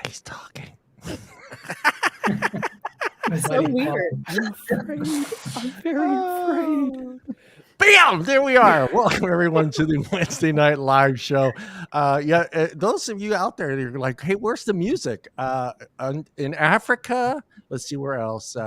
he's talking. So weird. I'm afraid. I'm very afraid. Bam! There we are. Welcome everyone to the Wednesday Night Live show. Those of you out there that are like, hey, where's the music? In Africa, let's see where else.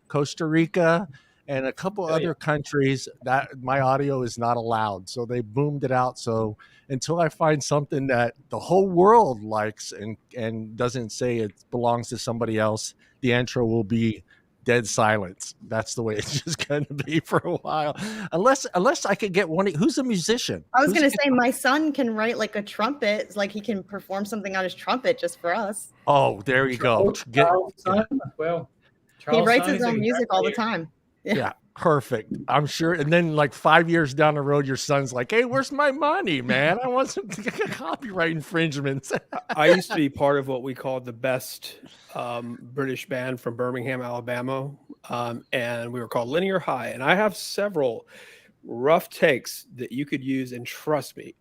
Costa Rica and a couple other countries that my audio is not allowed. So they boomed it out. So until I find something that the whole world likes and doesn't say it belongs to somebody else, the intro will be dead silence. That's the way it's just going to be for a while, unless I could get one. Who's a musician? I was going to say my son can write like a trumpet, like he can perform something on his trumpet just for us. Oh, there you go. Well, he writes his own music all the time. Yeah, perfect. I'm sure. And then like 5 years down the road, your son's like, hey, where's my money, man? I want some copyright infringements. I used to be part of what we called the best British band from Birmingham, Alabama. And we were called Linear High. And I have several rough takes that you could use. And trust me,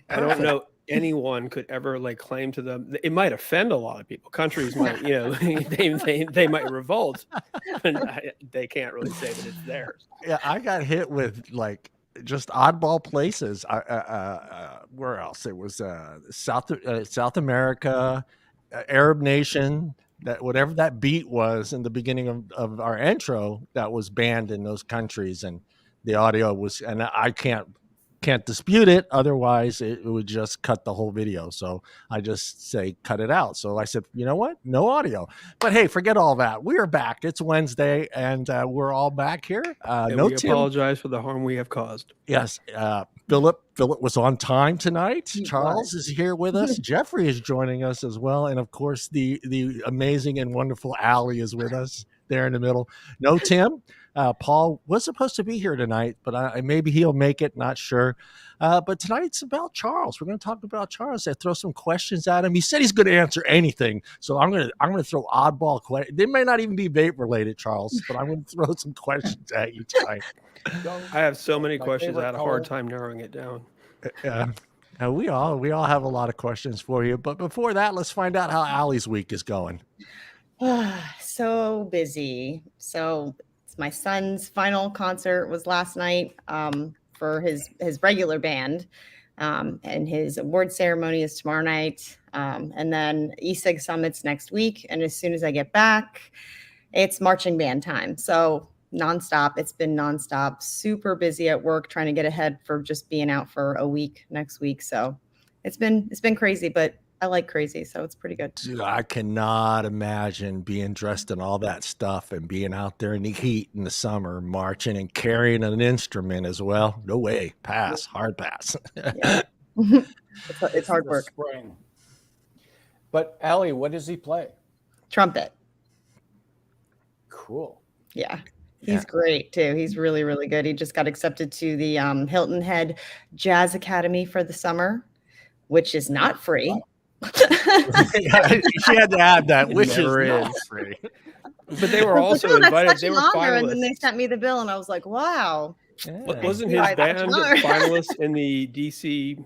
I don't know anyone could ever lay claim to them. It might offend a lot of people. Countries might, they might revolt, but they can't really say that it's theirs. Yeah, I got hit with like just oddball places. Where else? It was South America, Arab nation. That whatever that beat was in the beginning of our intro, that was banned in those countries, and the audio was, and I can't dispute it. Otherwise, it would just cut the whole video. So I just say, cut it out. So I said, you know what? No audio. But hey, forget all that. We are back. It's Wednesday, and we're all back here. We apologize for the harm we have caused. Yes. Phillip was on time tonight. Charles is here with us. Jeffrey is joining us as well. And of course, the amazing and wonderful Allie is with us there in the middle. No Tim. Paul was supposed to be here tonight, but maybe he'll make it. Not sure. But tonight's about Charles. We're going to talk about Charles. I throw some questions at him. He said he's going to answer anything, so I'm going to throw oddball questions. They may not even be vape related, Charles, but I'm going to throw some questions at you tonight. I have so many questions. I had a hard time narrowing it down. We all have a lot of questions for you. But before that, let's find out how Allie's week is going. So busy. So my son's final concert was last night for his regular band, and his award ceremony is tomorrow night, and then ESIG Summit's next week. And as soon as I get back, it's marching band time. So nonstop. It's been nonstop. Super busy at work, trying to get ahead for just being out for a week next week. So it's been crazy, but I like crazy, so it's pretty good. Dude, I cannot imagine being dressed in all that stuff and being out there in the heat in the summer, marching and carrying an instrument as well. No way. Pass. Hard pass. Yeah. It's hard work. Spring. But Allie, what does he play? Trumpet. Cool. Yeah. He's great too. He's really, really good. He just got accepted to the Hilton Head Jazz Academy for the summer, which is not free. Wow. She had to add that, which is not free. But they were also invited. They were finalists. And then they sent me the bill, and I was like, "Wow!" Yeah. Wasn't his band finalist in the DC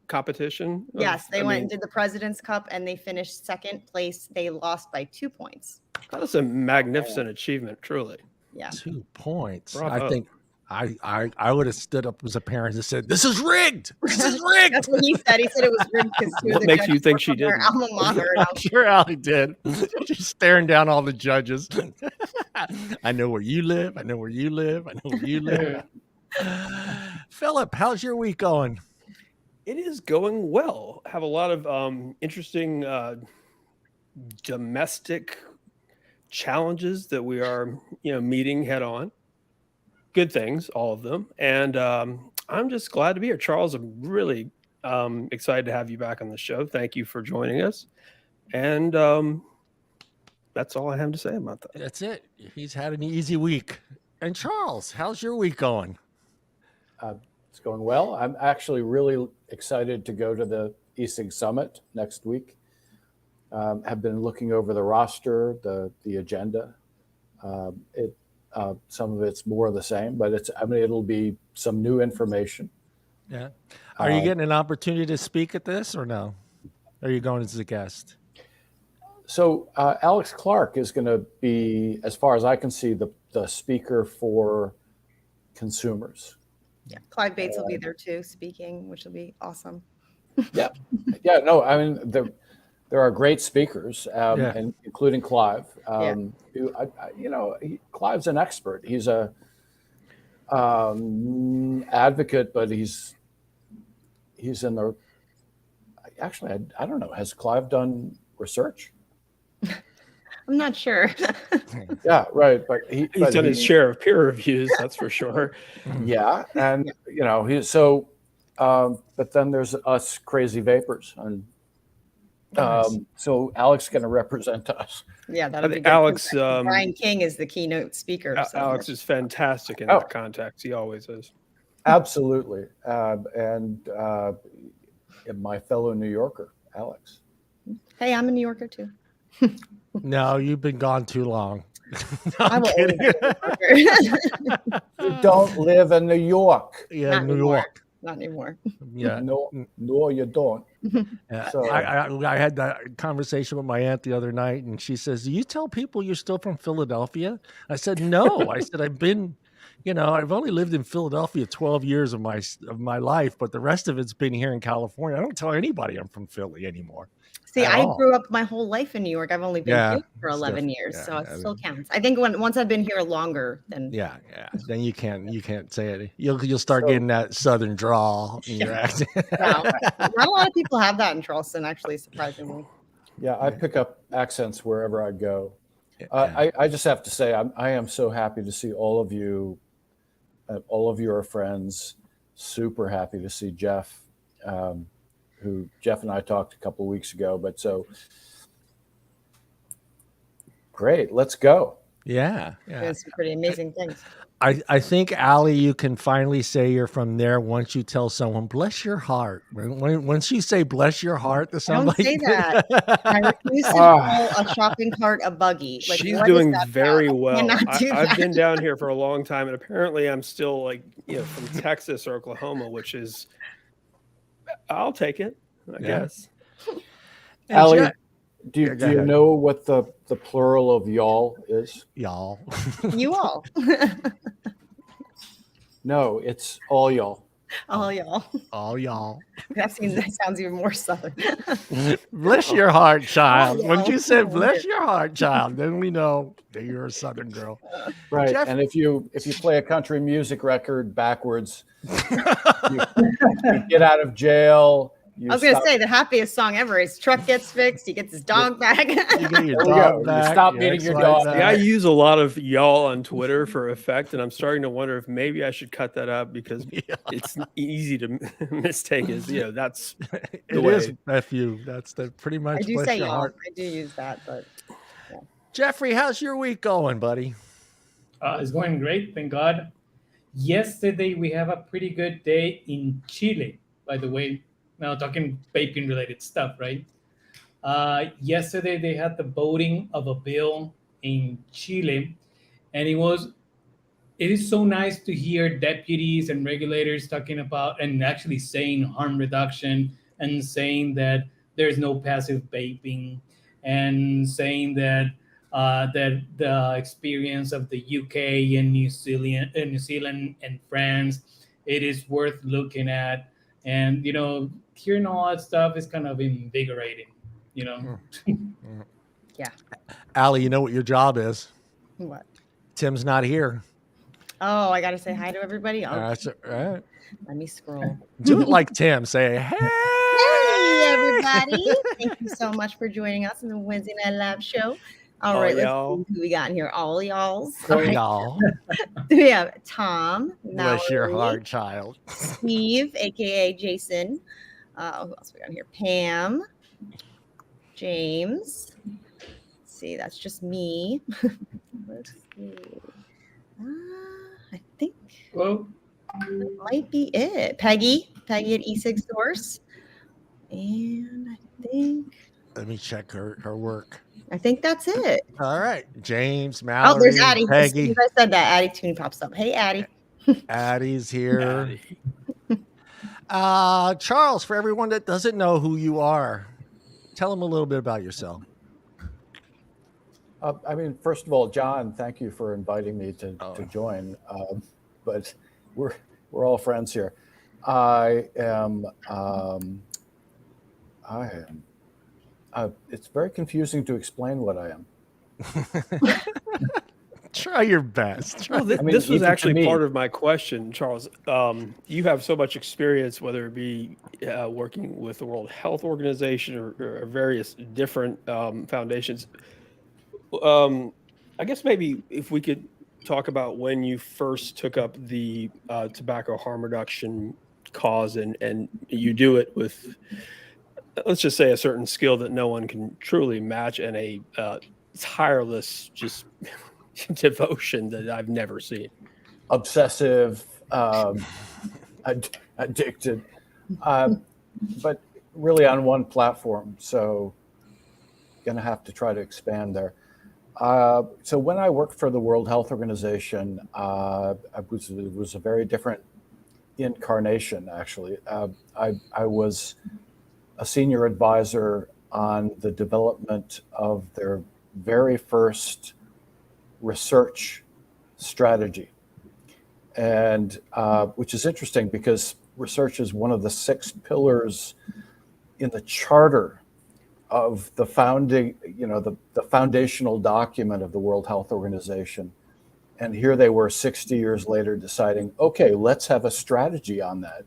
competition? Yes, they went and did the President's Cup, and they finished second place. They lost by 2 points. That was a magnificent achievement, truly. Yeah, 2 points. Bravo. I think I would have stood up as a parent and said, "This is rigged. This is rigged." That's what he said. He said it was rigged because What makes you think she did? Alma mater. I'm sure Allie did. She's staring down all the judges. I know where you live. I know where you live. I know where you live. Phillip, how's your week going? It is going well. Have a lot of interesting domestic challenges that we are, meeting head on. Good things, all of them. And I'm just glad to be here. Charles, I'm really excited to have you back on the show. Thank you for joining us. And that's all I have to say about that. That's it. He's had an easy week. And Charles, how's your week going? It's going well. I'm actually really excited to go to the ESIG Summit next week. Have been looking over the roster, the agenda. Some of it's more of the same, but it'll be some new information. Yeah. Are you getting an opportunity to speak at this or no? Are you going as a guest? So Alex Clark is going to be, as far as I can see, the speaker for consumers. Yeah, Clive Bates will be there too, speaking, which will be awesome. Yeah, yeah. No, I mean there are great speakers, and including Clive. Who, Clive's an expert. He's a advocate, but he's in the. Actually, I don't know. Has Clive done research? I'm not sure. Yeah, right. But he's done his share of peer reviews, that's for sure. Yeah, and he's so. But then there's us crazy vapors, and so Alex is going to represent us. Yeah, that'll be good. Alex. Brian King is the keynote speaker. So Alex is fantastic in that context. He always is. Absolutely, and my fellow New Yorker, Alex. Hey, I'm a New Yorker too. No, you've been gone too long. I will always be a New Yorker. You don't live in New York. Yeah, Not New anymore. York. Not anymore. Yeah. No, you don't. Yeah. So- I had that conversation with my aunt the other night, and she says, "Do you tell people you're still from Philadelphia?" I said, "No." I said, "I've been, I've only lived in Philadelphia 12 years of my life, but the rest of it's been here in California. I don't tell anybody I'm from Philly anymore." See, I grew up my whole life in New York. I've only been here for 11 years, yeah, so it still counts. I think once I've been here longer, then then you can't say it. You'll start getting that Southern drawl in your accent. Wow. Not a lot of people have that in Charleston, actually, surprisingly. Yeah, I pick up accents wherever I go. I just have to say, I am so happy to see all of you. All of you are friends. Super happy to see Jeff. Who Jeff and I talked a couple of weeks ago, but so great. Let's go. Yeah. Doing some pretty amazing things. I think, Allie, you can finally say you're from there once you tell someone, "Bless your heart." Once you say "bless your heart" to somebody, don't say that. I refuse to call a shopping cart a buggy. Like, she's doing very well. I've been down here for a long time, and apparently I'm still from Texas or Oklahoma, which is. I'll take it, I guess. Allie, do you know what the plural of y'all is? Y'all. You all. No, it's all y'all. All y'all. All y'all. That sounds even more Southern. Bless your heart, child. All When y'all. you said "bless your heart, child," then we know that you're a Southern girl. Right. Jeff- And if you play a country music record backwards, you get out of jail. I was going to say the happiest song ever. His truck gets fixed. He gets his dog back. You get your There we dog go. back. You stop beating your dog. I use a lot of y'all on Twitter for effect, and I'm starting to wonder if maybe I should cut that up because it's easy to mistake as that's the way. Is FU. That's pretty much. I do bless say your y'all. heart. I do use that, but Jeffrey, how's your week going, buddy? It's going great, thank God. Yesterday we have a pretty good day in Chile, by the way. Now talking vaping related stuff, right? Yesterday they had the voting of a bill in Chile, and it is so nice to hear deputies and regulators talking about and actually saying harm reduction and saying that there's no passive vaping and saying that that the experience of the UK and New Zealand and France, it is worth looking at. And, hearing all that stuff is kind of invigorating, yeah. Allie, you know what your job is? What? Tim's not here. Oh, I got to say hi to everybody. Oh, That's all right. let me scroll. Do it like Tim. Say, "Hey, Hey, everybody. Thank you so much for joining us in the Wednesday Night Live show. All right, let's see who we got in here. All y'alls. All right. y'all." We have Tom, Bless your Mallory, heart, child. Steve, aka Jason. Who else we got here? Pam, James. Let's see, that's just me. Let's see. I think Well, that might be it. Peggy at E6 Source. And Let me check her work. I think that's it. All right. James, Mallory, Oh, there's Addie. As soon Peggy. as I said that, Addie Tooney pops up. Hey, Addie. Addie's here. Charles, for everyone that doesn't know who you are, tell them a little bit about yourself. I mean, first of all, John, thank you for inviting me to Oh. join. But we're all friends here. I am. It's very confusing to explain what I am. Try your best. Well, I mean, this was even to actually me. part of my question, Charles. You have so much experience, whether it be working with the World Health Organization or various different foundations. I guess maybe if we could talk about when you first took up the tobacco harm reduction cause, and you do it with, let's just say, a certain skill that no one can truly match, and a tireless just devotion that I've never seen. Obsessive, addicted, but really on one platform. So, going to have to try to expand there. So when I worked for the World Health Organization, it was a very different incarnation. Actually, I was a senior advisor on the development of their very first research strategy, and which is interesting because research is one of the 6 pillars in the charter of the founding, the foundational document of the World Health Organization. And here they were 60 years later deciding, okay, let's have a strategy on that.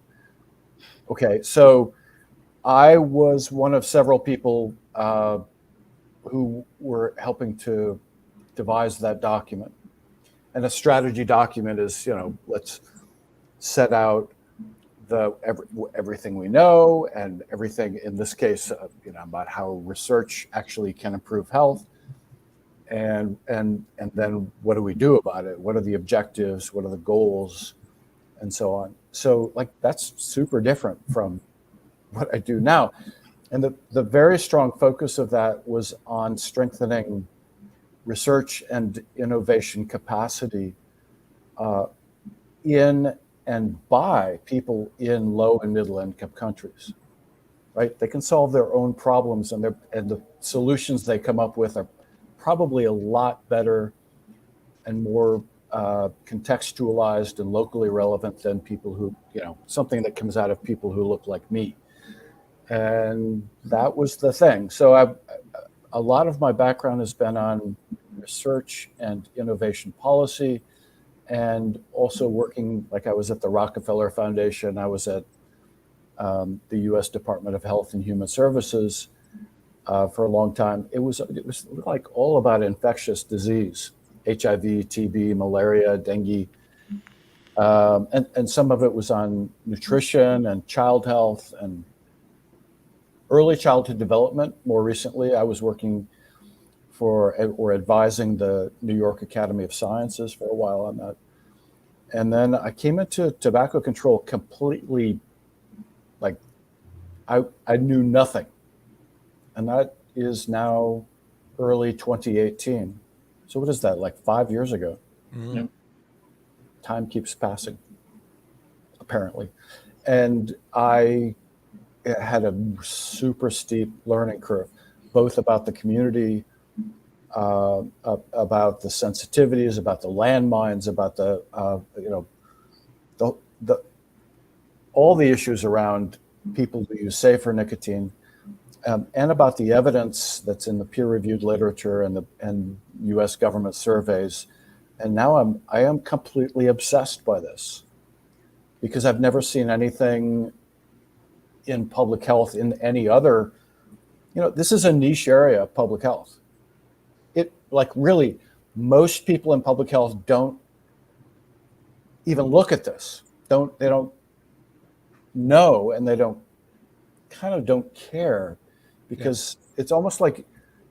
Okay, so I was one of several people who were helping to devise that document. And a strategy document is, let's set out everything we know, and everything in this case, about how research actually can improve health, and then what do we do about it? What are the objectives? What are the goals, and so on. So, that's super different from what I do now, and the very strong focus of that was on strengthening research and innovation capacity in and by people in low and middle income countries, right? They can solve their own problems, and the solutions they come up with are probably a lot better and more contextualized and locally relevant than people who, something that comes out of people who look like me. And that was the thing. So a lot of my background has been on research and innovation policy, and also working, I was at the Rockefeller Foundation. I was at the U.S. Department of Health and Human Services for a long time. It was all about infectious disease, HIV, TB, malaria, dengue, and some of it was on nutrition and child health and early childhood development. More recently, I was working or advising the New York Academy of Sciences for a while on that. And then I came into tobacco control completely, I knew nothing. And that is now early 2018. So what is that, 5 years ago? Mm. Time keeps passing, apparently. And I had a super steep learning curve, both about the community, about the sensitivities, about the landmines, about the all the issues around people who use safer nicotine, and about the evidence that's in the peer-reviewed literature and U.S. government surveys. And now I am completely obsessed by this, because I've never seen anything in public health in any other. This is a niche area of public health. Really, most people in public health don't even look at this. They don't know, and they don't care, because it's almost like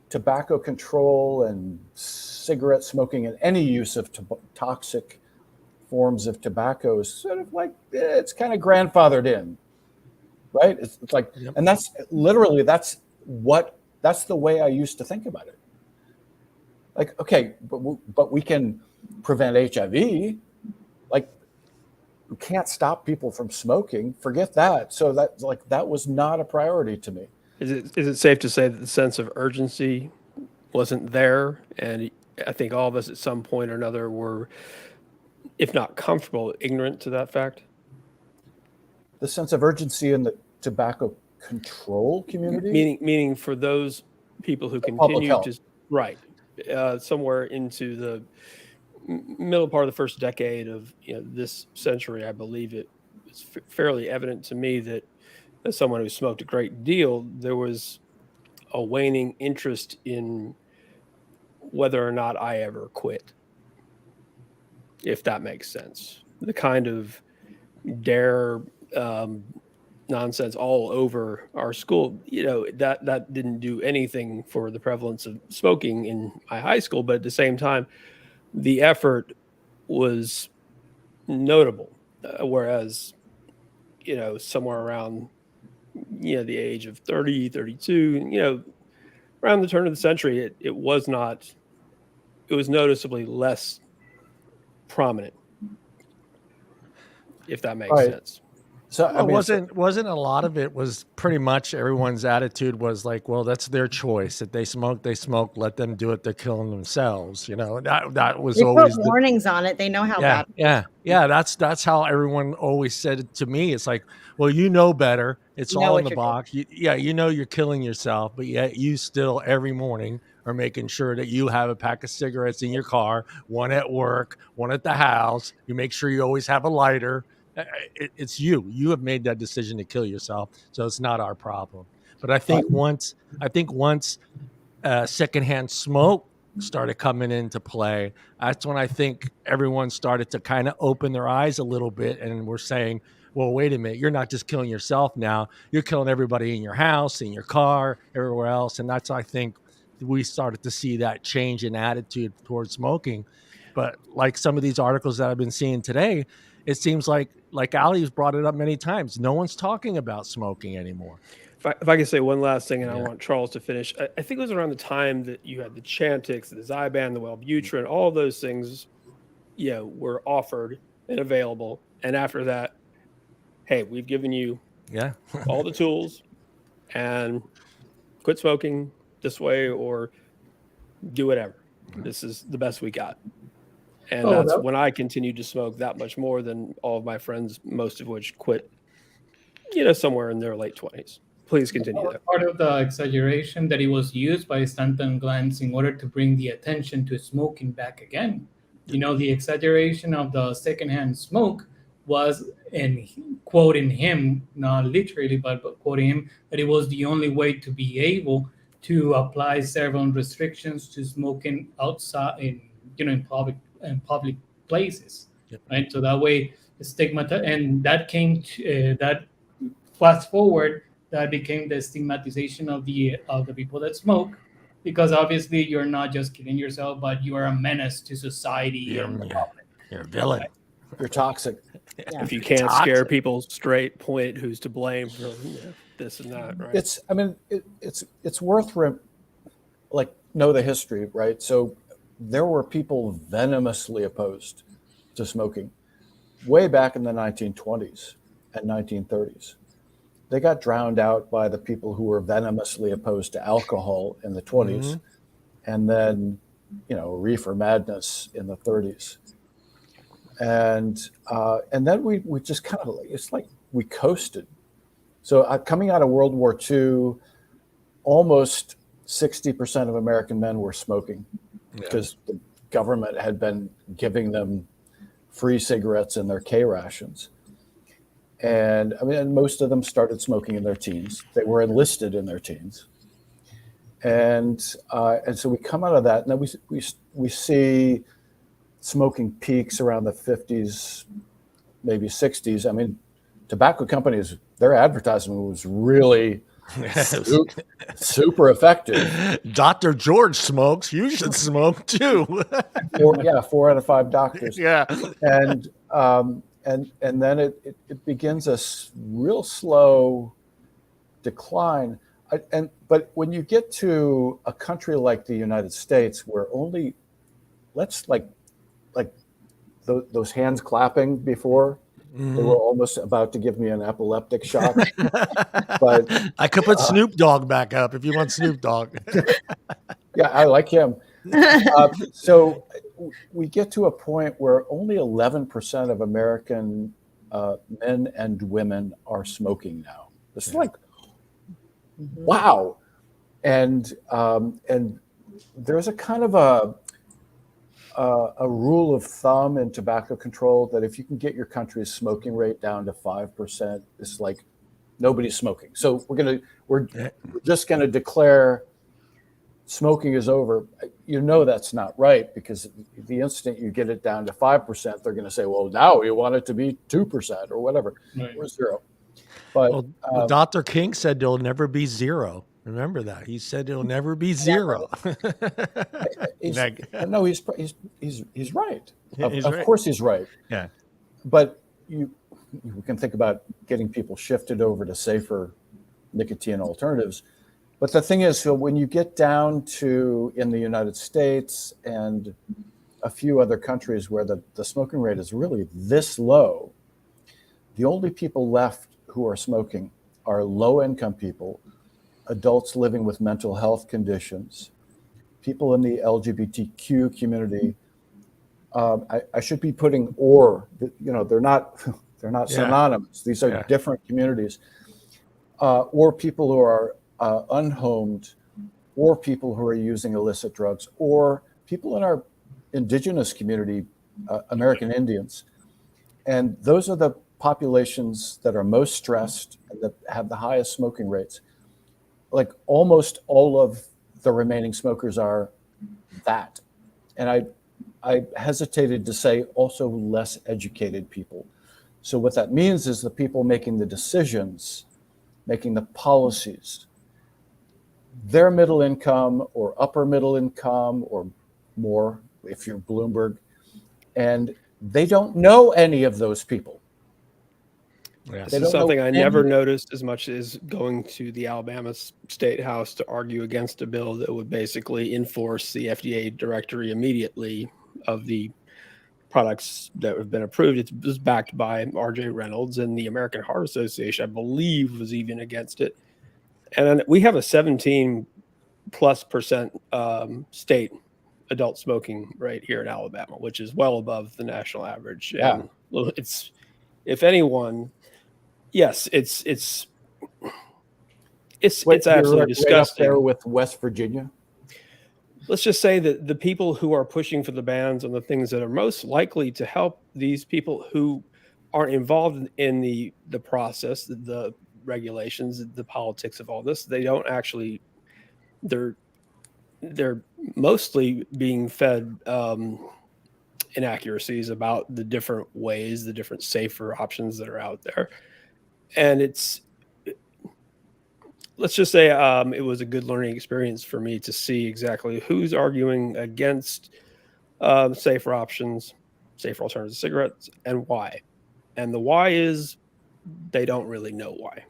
tobacco control and cigarette smoking and any use of toxic forms of tobacco is sort of it's kind of grandfathered in, right? It's Yep. And that's literally that's the way I used to think about it. Okay, but we can prevent HIV. We can't stop people from smoking. Forget that. So that was not a priority to me. Is it safe to say that the sense of urgency wasn't there. And I think all of us at some point or another were, if not comfortable, ignorant to that fact. The sense of urgency in the tobacco control community? Meaning for those people who Public continue health. to, right, somewhere into the middle part of the first decade of this century, I believe it's fairly evident to me that as someone who smoked a great deal, there was a waning interest in whether or not I ever quit, if that makes sense. The kind of dare nonsense all over our school, that didn't do anything for the prevalence of smoking in my high school, but at the same time, the effort was notable. Whereas, somewhere around, the age of 30, 32, around the turn of the century, it was noticeably less prominent, if that makes sense. So Well, wasn't a lot of it was pretty much everyone's attitude was like, well, that's their choice. If they smoke, let them do it. They're killing themselves. That was They always put warnings on it. They know how bad. yeah. That's how everyone always said it to me. It's like, well, you know better. It's You know all what in the you're box. You're killing yourself, but yet you still every morning are making sure that you have a pack of cigarettes in your car, one at work, one at the house. You make sure you always have a lighter. It's you have made that decision to kill yourself, so it's not our problem. But I think once secondhand smoke started coming into play, that's when I think everyone started to kind of open their eyes a little bit, and we're saying, well, wait a minute, you're not just killing yourself now, you're killing everybody in your house, in your car, everywhere else. And that's, I think, we started to see that change in attitude towards smoking. But like some of these articles that I've been seeing today, it seems like Ali's brought it up many times, no one's talking about smoking anymore. If I can say one last thing, and I want Charles to finish, I think it was around the time that you had the Chantix, the Zyban, the Wellbutrin, all those things, were offered and available. And after that, hey, we've given you all the tools, and quit smoking this way or do whatever. This is the best we got. And that's when I continued to smoke that much more than all of my friends, most of which quit, somewhere in their late 20s. Please continue. Part of the exaggeration that it was used by Stanton Glantz in order to bring the attention to smoking back again. The exaggeration of the secondhand smoke was, and quoting him, not literally, but quoting him, that it was the only way to be able to apply several restrictions to smoking outside in public places, right? So that way, stigma, and that came to that. Fast forward, that became the stigmatization of the people that smoke, because obviously you're not just killing yourself, but you are a menace to society and the public. You're a villain. Right? You're toxic. Yeah. If you can't scare people straight, point who's to blame for this and that, right? It's worth know the history, right? So there were people venomously opposed to smoking way back in the 1920s and 1930s. They got drowned out by the people who were venomously opposed to alcohol in the 20s, and then, reefer madness in the 30s. And then we just kind of, it's like we coasted. So coming out of World War II, almost 60% of American men were smoking because the government had been giving them free cigarettes in their K rations. And most of them started smoking in their teens. They were enlisted in their teens. And so we come out of that, and then we see smoking peaks around the 50s, maybe 60s. Tobacco companies, their advertisement was really super effective. Dr. George smokes. You should smoke too. 4 out of 5 doctors. Yeah. And then it begins a real slow decline. But when you get to a country like the United States, where only those hands clapping before, they were almost about to give me an epileptic shock. But I could put Snoop Dogg back up if you want Snoop Dogg. Yeah, I like him. So we get to a point where only 11% of American men and women are smoking now. It's like, wow. And there's a kind of a rule of thumb in tobacco control that if you can get your country's smoking rate down to 5%, it's like nobody's smoking. So we're just gonna declare smoking is over. You know that's not right, because the instant you get it down to 5%, they're going to say, well, now we want it to be 2% or whatever, or 0. But well, Dr. King said there'll never be 0. Remember that. He said it'll never be 0. No, he's right. Of course he's right. Yeah. But you can think about getting people shifted over to safer nicotine alternatives. But the thing is, so when you get down to, in the United States and a few other countries where the smoking rate is really this low, the only people left who are smoking are low-income people, adults living with mental health conditions, people in the LGBTQ community. I should be putting they're not synonymous. These are different communities, or people who are unhomed, or people who are using illicit drugs, or people in our indigenous community, American Indians. And those are the populations that are most stressed and that have the highest smoking rates. Like almost all of the remaining smokers are that. And I hesitated to say also less educated people. So what that means is the people making the decisions, making the policies, they're middle income or upper middle income or more if you're Bloomberg, and they don't know any of those people. This is something I never noticed as much as going to the Alabama State House to argue against a bill that would basically enforce the FDA directory immediately of the products that have been approved. It was backed by R.J. Reynolds, and the American Heart Association, I believe, was even against it. And then we have a 17+% state adult smoking rate here in Alabama, which is well above the national average. Yeah. And it's, if anyone, yes, it's absolutely disgusting. Right up there with West Virginia. Let's just say that the people who are pushing for the bans on the things that are most likely to help these people who aren't involved in the process, the regulations, the politics of all this, they don't actually, they're mostly being fed inaccuracies about the different ways, the different safer options that are out there. And let's just say it was a good learning experience for me to see exactly who's arguing against safer options, safer alternatives to cigarettes, and why. And the why is they don't really know why.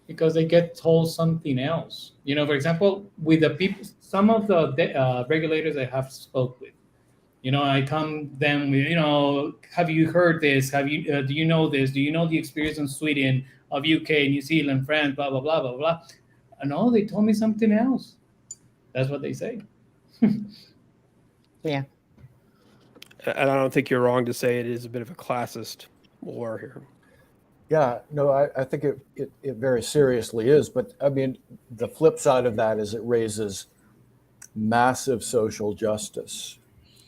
Because they get told something else. For example, with the people, some of the regulators I have spoke with, I come them with, have you heard this? Have you, do you know this? Do you know the experience in Sweden, of UK, New Zealand, France, blah, blah, blah, blah, blah. And no, they told me something else. That's what they say. Yeah. And I don't think you're wrong to say it is a bit of a classist war here. Yeah, no, I think it very seriously is. But I mean, the flip side of that is it raises massive social justice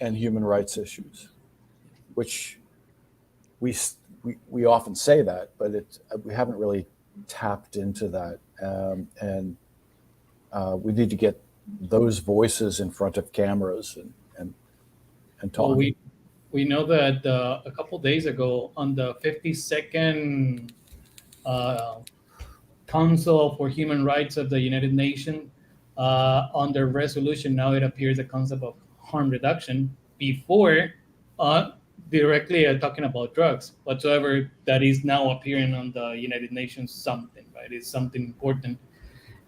and human rights issues, which we often say that, but we haven't really tapped into that. And we need to get those voices in front of cameras and talk. Well, we know that a couple of days ago on the 52nd Council for Human Rights of the United Nations, on their resolution, now it appears the concept of harm reduction before directly talking about drugs whatsoever, that is now appearing on the United Nations something, right? It's something important.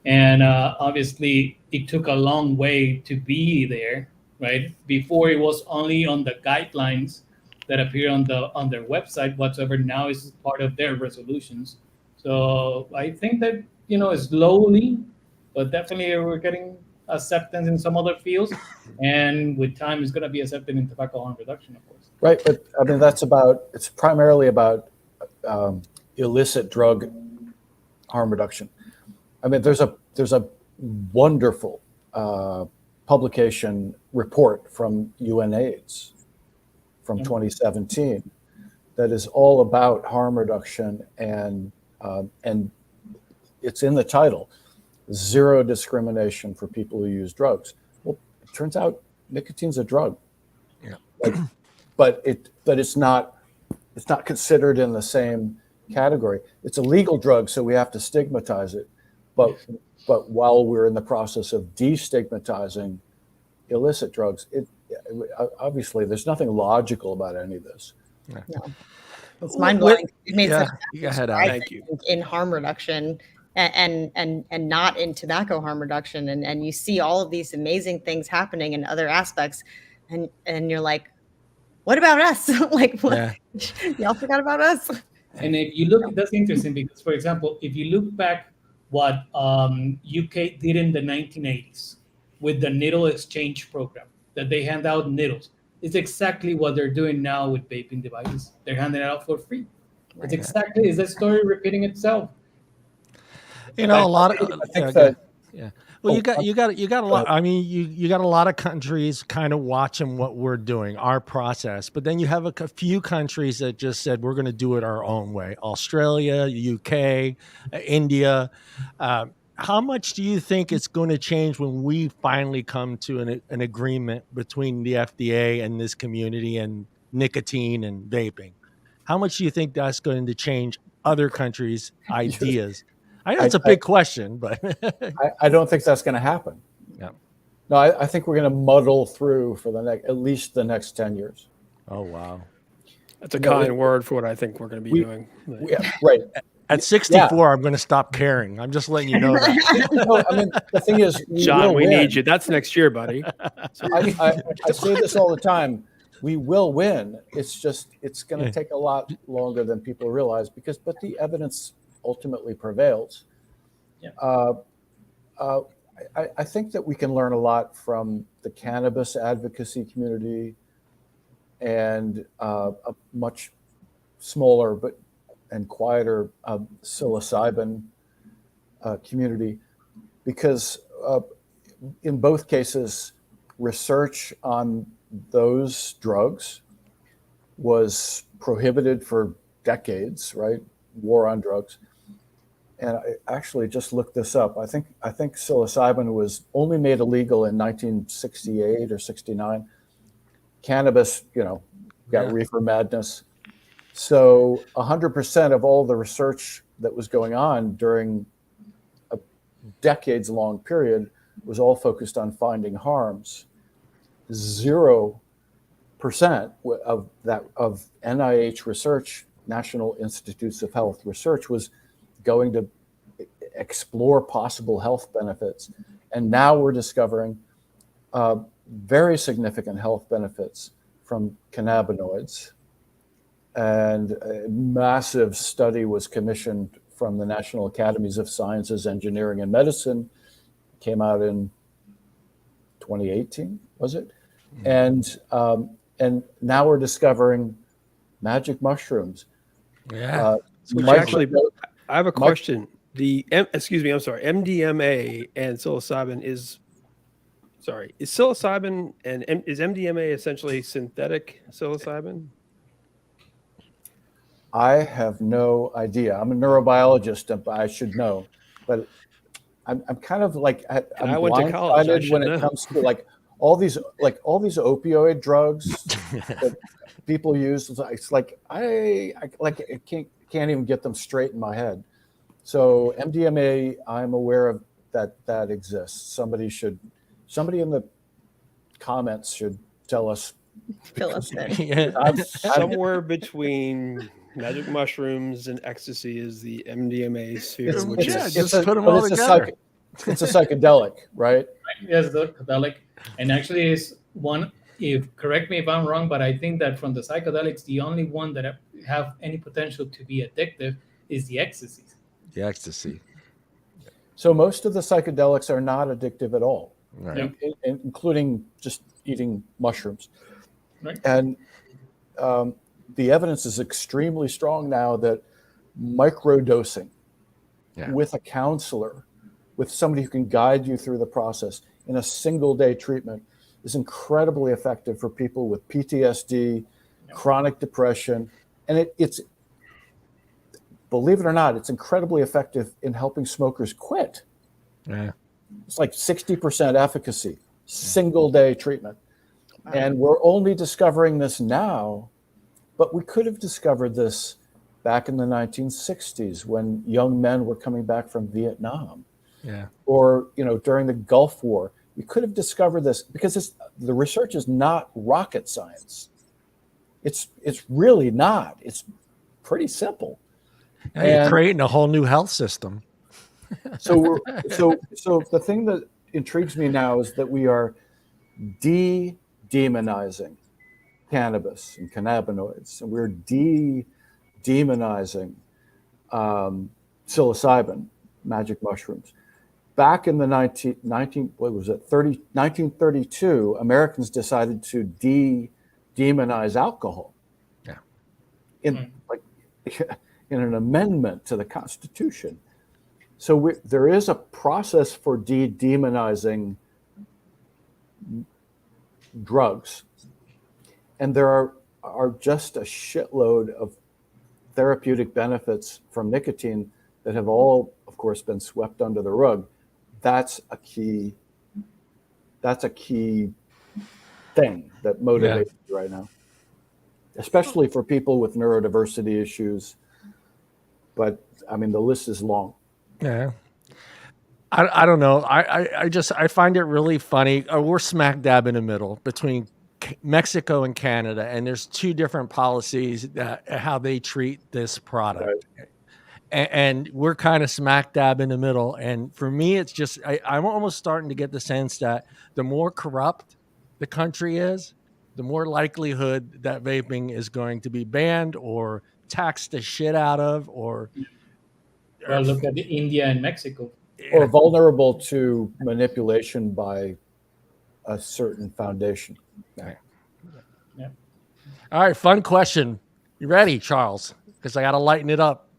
And obviously it took a long way to be there, right? Before it was only on the guidelines that appear on their website whatsoever. Now it's part of their resolutions. So I think that, slowly, but definitely we're getting acceptance in some other fields, and with time, it's going to be accepted in tobacco harm reduction, of course. Right, but I mean it's primarily about illicit drug harm reduction. I mean, there's a wonderful publication report from UNAIDS from 2017 that is all about harm reduction, and it's in the title, Zero Discrimination for People Who Use Drugs. Well, it turns out nicotine's a drug. Yeah. But it's not considered in the same category. It's a legal drug, so we have to stigmatize it. But while we're in the process of destigmatizing illicit drugs, obviously there's nothing logical about any of this. Yeah. No. It's mind blowing. It made Yeah, such go ahead, strides, Thank you. in harm reduction and not in tobacco harm reduction. And you see all of these amazing things happening in other aspects, and you're like, what about us? Like, what? Yeah. Y'all forgot about us? And if you look, that's interesting because, for example, if you look back what UK did in the 1980s with the needle exchange program, that they hand out needles, it's exactly what they're doing now with vaping devices. They're handing it out for free. It's exactly, is the story repeating itself? You know, a lot of I think that. yeah. Well, you got a lot. I mean, you got a lot of countries kind of watching what we're doing, our process. But then you have a few countries that just said we're going to do it our own way. Australia, UK, India. How much do you think it's going to change when we finally come to an agreement between the FDA and this community and nicotine and vaping? How much do you think that's going to change other countries' ideas? I know it's a big question, but I don't think that's going to happen. Yeah. No, I think we're going to muddle through for at least the next 10 years. Oh, wow. That's a kind word for what I think we're going to be doing. Yeah, right. At 64, I'm going to stop caring. I'm just letting you know that. No, I mean, the thing is, John, we need you. That's next year, buddy. I say this all the time. We will win. It's just, it's going to take a lot longer than people realize but the evidence ultimately prevails. Yeah. I think that we can learn a lot from the cannabis advocacy community and a much smaller and quieter psilocybin community, because in both cases, research on those drugs was prohibited for decades, right? War on drugs. And I actually just looked this up. I think psilocybin was only made illegal in 1968 or 69. Cannabis, got reefer madness. So 100% of all the research that was going on during a decades-long period was all focused on finding harms. 0% of NIH research, National Institutes of Health research, was going to explore possible health benefits. And now we're discovering very significant health benefits from cannabinoids. And a massive study was commissioned from the National Academies of Sciences, Engineering, and Medicine. Came out in 2018, was it? Mm-hmm. And now we're discovering magic mushrooms. Yeah. I have a question. MDMA and psilocybin is psilocybin and is MDMA essentially synthetic psilocybin? I have no idea. I'm a neurobiologist, I should know, but I'm kind of like I went to college when it comes to like all these opioid drugs that people use. It's like I can't even get them straight in my head. So MDMA, I'm aware of that exists. Somebody in the comments should tell us. Fill us in. Somewhere between magic mushrooms and ecstasy is the MDMA sphere, put them all together. It's a psychedelic, right? Yes, the psychedelic, and actually is one. Correct me if I'm wrong, but I think that from the psychedelics, the only one that have any potential to be addictive is the ecstasy. The ecstasy. So most of the psychedelics are not addictive at all. Right. including just eating mushrooms. Right. And the evidence is extremely strong now that microdosing with a counselor, with somebody who can guide you through the process in a single day treatment, is incredibly effective for people with PTSD, chronic depression. And it's, believe it or not, it's incredibly effective in helping smokers quit. Yeah. It's like 60% efficacy, single day treatment. Wow. And we're only discovering this now, but we could have discovered this back in the 1960s when young men were coming back from Vietnam. Yeah. Or, during the Gulf War. We could have discovered this because the research is not rocket science. It's really not. It's pretty simple. And you're creating a whole new health system. So the thing that intrigues me now is that we are demonizing cannabis and cannabinoids, and we're demonizing psilocybin, magic mushrooms. Back in the 1932, Americans decided to demonize alcohol. Yeah. In an amendment to the Constitution. So there is a process for demonizing drugs, and there are just a shitload of therapeutic benefits from nicotine that have all, of course, been swept under the rug. That's a key thing that motivates me right now, especially for people with neurodiversity issues. But I mean, the list is long. Yeah. I don't know. I find it really funny. We're smack dab in the middle between Mexico and Canada, and there's two different policies that how they treat this product. Right. And we're kind of smack dab in the middle. And for me, it's just, I'm almost starting to get the sense that the more corrupt the country is, the more likelihood that vaping is going to be banned or taxed the shit out of, or look at India and Mexico. Or vulnerable to manipulation by a certain foundation. Yeah. All right, fun question. You ready, Charles? Because I got to lighten it up.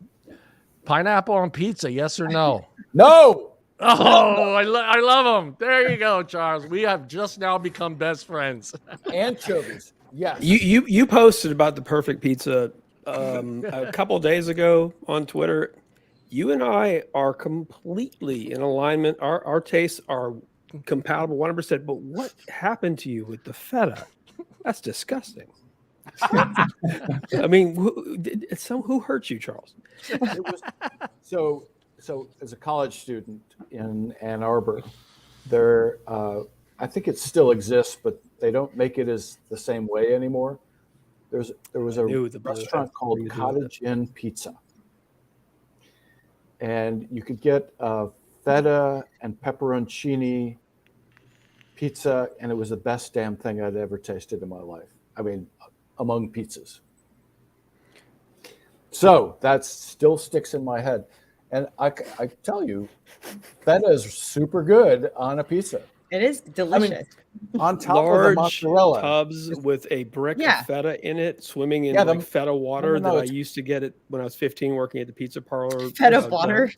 Pineapple on pizza, yes or no? No. Oh, I love them. There you go, Charles. We have just now become best friends. Anchovies, yes. You posted about the perfect pizza a couple of days ago on Twitter. You and I are completely in alignment. Our tastes are compatible 100%. But what happened to you with the feta? That's disgusting. I mean, who hurt you, Charles? It was, so as a college student in Ann Arbor, there I think it still exists, but they don't make it as the same way anymore. There was a restaurant called Cottage Inn Pizza, and you could get feta and pepperoncini pizza, and it was the best damn thing I'd ever tasted in my life. I mean, among pizzas. So that still sticks in my head. And I tell you, feta is super good on a pizza. It is delicious. I mean, on top large of the mozzarella. Tubs with a brick of feta in it, swimming in like feta water that I used to get it when I was 15 working at the pizza parlor. Feta water.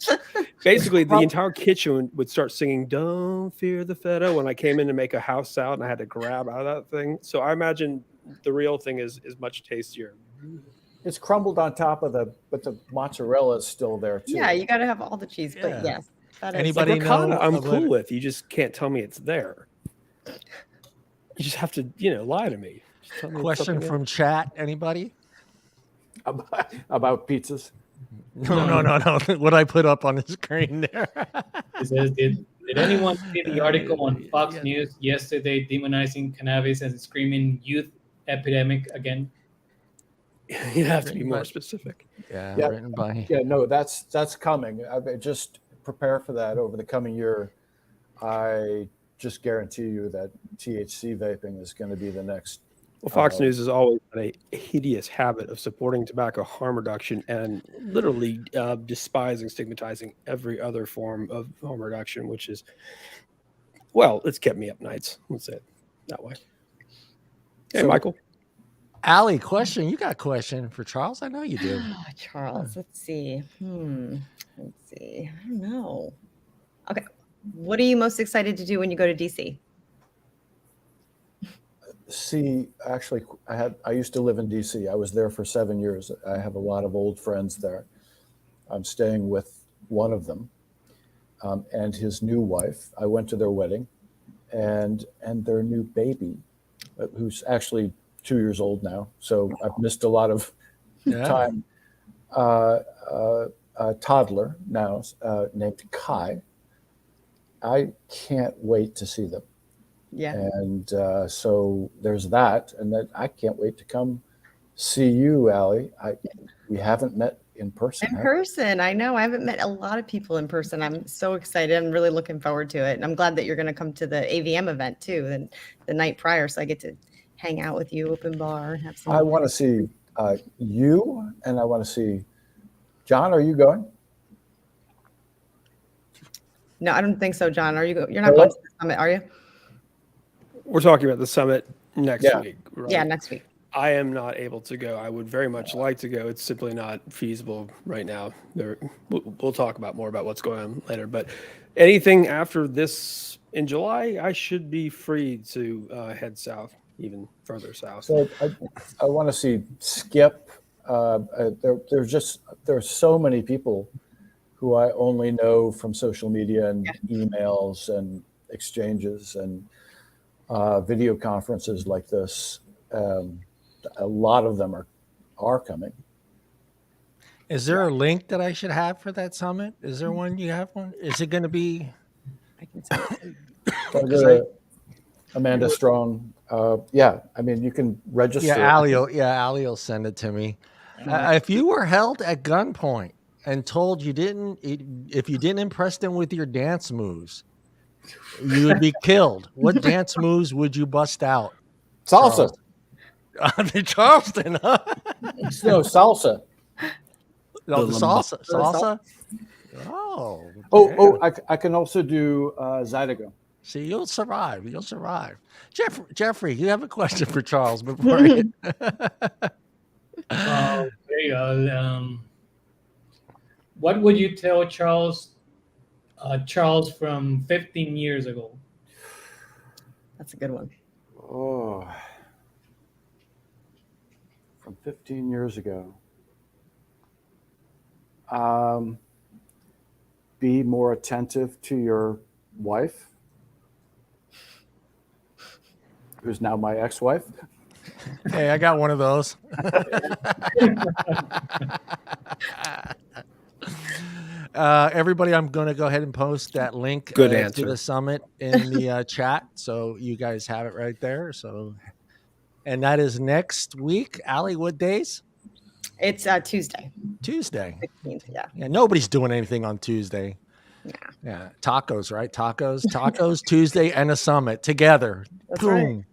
Basically, the entire kitchen would start singing "Don't Fear the Feta" when I came in to make a house salad, and I had to grab out of that thing. So I imagine the real thing is much tastier. It's crumbled on top of but the mozzarella is still there too. Yeah, you got to have all the cheese, but yes. Anybody know? I'm cool with. You just can't tell me it's there. You just have to, lie to me. Question from chat. Anybody? About pizzas? No. What I put up on the screen there. It says, did anyone see the article on Fox News yesterday demonizing cannabis and screaming youth epidemic again? You have to be more specific. Yeah, written by. Yeah, no, that's coming. Just prepare for that over the coming year. I just guarantee you that THC vaping is going to be the next. Well, Fox News has always had a hideous habit of supporting tobacco harm reduction and literally despising, stigmatizing every other form of harm reduction, which is well, it's kept me up nights. Let's say it that way. Hey, So- Michael. Allie, question. You got a question for Charles? I know you do. Charles, let's see. Let's see. I don't know. Okay. What are you most excited to do when you go to DC? See, actually, I used to live in DC. I was there for 7 years. I have a lot of old friends there. I'm staying with one of them and his new wife. I went to their wedding, and their new baby, who's actually 2 years old now. So I've missed a lot of time. A toddler now named Kai. I can't wait to see them. Yeah. And so there's that. And then I can't wait to come see you, Allie. We haven't met in person. In person. I know. I haven't met a lot of people in person. I'm so excited. I'm really looking forward to it. And I'm glad that you're going to come to the AVM event too, the night prior. So I get to hang out with you, open bar, and have some. I want to see you, and I want to see John. Are you going? No, I don't think so, John. You're not going to the summit, are you? We're talking about the summit next week. Right? Yeah, next week. I am not able to go. I would very much like to go. It's simply not feasible right now. We'll talk about more about what's going on later. But anything after this in July, I should be free to head south, even further south. So I want to see Skip. There's so many people who I only know from social media and emails and exchanges and video conferences like this. A lot of them are coming. Is there a link that I should have for that summit? Is there one? You have one? Is it going to be? I can send So Amanda Strong. Yeah, I mean, you can register. Yeah, Allie will send it to me. If you were held at gunpoint and told if you didn't impress them with your dance moves, you would be killed. What dance moves would you bust out? Salsa. The Charleston, huh? No, salsa. No, the salsa. I can also do Zydeco. See, you'll survive. Jeffrey, you have a question for Charles before it. There you go. What would you tell Charles from 15 years ago? That's a good one. Oh, from 15 years ago. Be more attentive to your wife, who's now my ex-wife. Hey, I got one of those. Everybody, I'm going to go ahead and post that link Good to answer. the summit in the chat, so you guys have it right there. So, and that is next week. Allie, what days? It's Tuesday. 16th, yeah. Yeah, nobody's doing anything on Tuesday. Yeah, tacos, right? Tacos, Tuesday, and a summit together. That's Boom. right.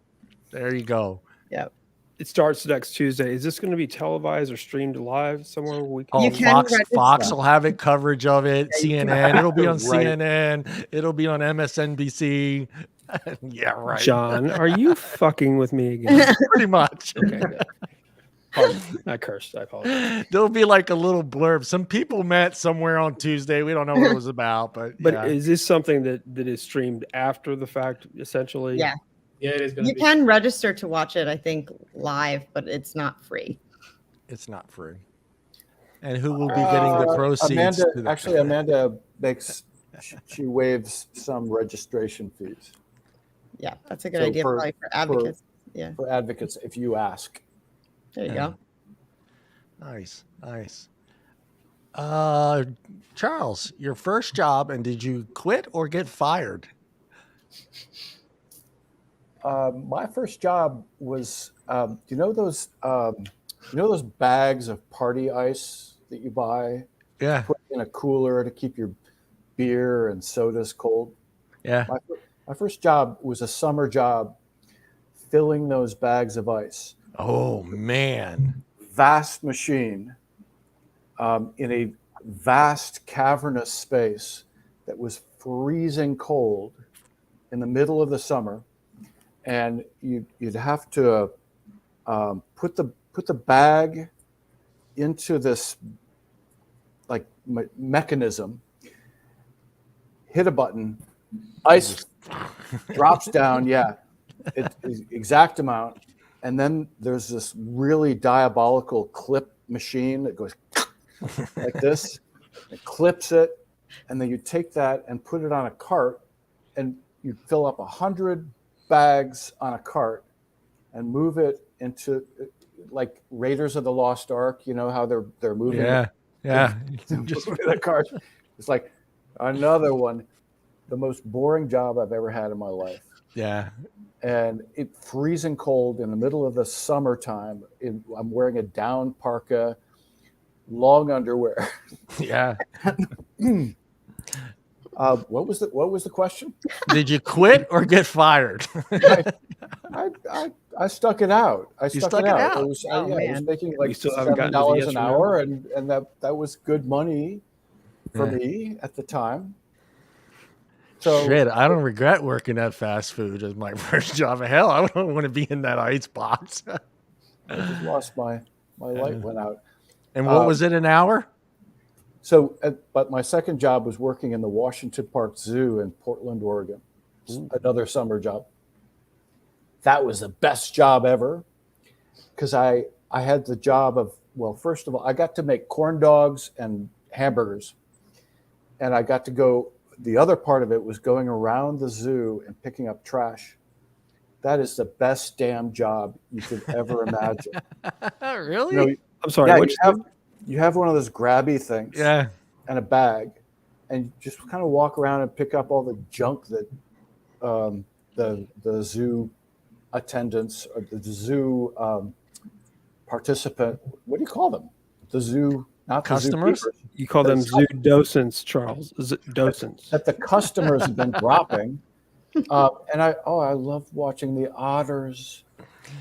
There you go. Yep. It starts next Tuesday. Is this going to be televised or streamed live somewhere? Oh, You can Fox register. will have it coverage of it. Yeah, CNN. It'll be on Right. CNN. It'll be on MSNBC. Yeah, right. John, are you fucking with me again? Pretty much. Okay, good. Pardon. I cursed. I apologize. There'll be like a little blurb. Some people met somewhere on Tuesday. We don't know what it was about, but yeah. Is this something that is streamed after the fact, essentially? Yeah. Yeah, it is going to You be. can register to watch it, I think, live, but it's not free. It's not free. And who will be getting the proceeds? Amanda makes she waives some registration fees Yeah, that's a good So idea for- probably for advocates. Yeah, for advocates if you ask. there you go. Nice. Charles, your first job, and did you quit or get fired? My first job was, you know those bags of party ice that you buy, Yeah. put in a cooler to keep your beer and sodas cold? Yeah. My first job was a summer job filling those bags of ice. Oh, man. Vast machine in a vast cavernous space that was freezing cold. in the middle of the summer, and you'd have to put the bag into this like mechanism, hit a button, ice drops down, exact amount, and then there's this really diabolical clip machine that goes like this, it clips it, and then you take that and put it on a cart, and you fill up 100 bags on a cart and move it into like Raiders of the Lost Ark. You know how they're moving. Just with a cart. It's like another one. The most boring job I've ever had in my life. Yeah. And it freezing cold in the middle of the summertime. I'm wearing a down parka, long underwear. Yeah. What was the question? Did you quit or get fired? I stuck it out. I stuck it out. It was, I was making like haven't gotten to the $7 yes an or no? hour, and that was good money for me at the time. So Shit, I don't regret working at fast food as my first job. Hell, I don't want to be in that ice box. I just lost my light went out. And what was it, an hour? So, but my second job was working in the Washington Park Zoo in Portland, Oregon. Another summer job. That was the best job ever because I had the job of, well, first of all, I got to make corn dogs and hamburgers. And I got to go, the other part of it was going around the zoo and picking up trash. That is the best damn job you could ever imagine. Really? You know, I'm sorry. yeah, you have one of those grabby things, Yeah. and a bag, and just kind of walk around and pick up all the junk that the zoo attendants or the zoo participant. What do you call them? The zoo, not Customers? The zookeepers. You call them zoo docents, Charles. Is it docents? That the customers have been dropping. And I love watching the otters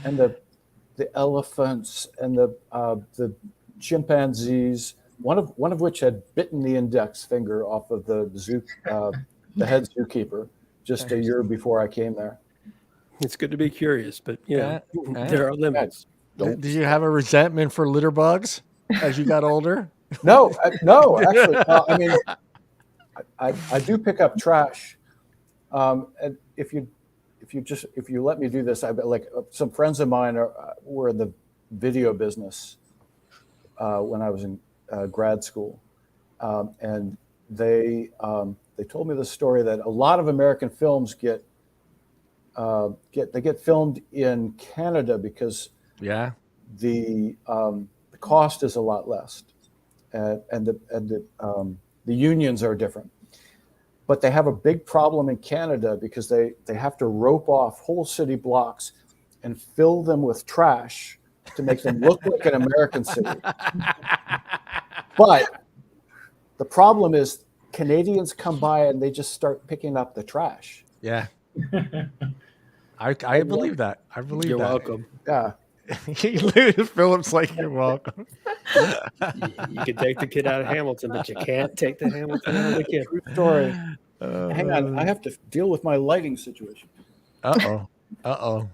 and the elephants and the chimpanzees. One of which had bitten the index finger off of the zoo, the head zookeeper, just a year before I came there. It's good to be curious, but there are limits. Did you have a resentment for litter bugs as you got older? No, actually, I mean, I do pick up trash. And if you let me do this, I bet like some friends of mine were in the video business when I was in grad school, and they told me the story that a lot of American films get filmed in Canada because the cost is a lot less, and the unions are different. But they have a big problem in Canada because they have to rope off whole city blocks and fill them with trash to make them look like an American city. But the problem is Canadians come by and they just start picking up the trash. Yeah. I believe that. I believe You're that. welcome. Yeah. Phillip's like, you're welcome. You can take the kid out of Hamilton, but you can't take the Hamilton out of the kid. True story. Hang on, I have to deal with my lighting situation. Uh-oh.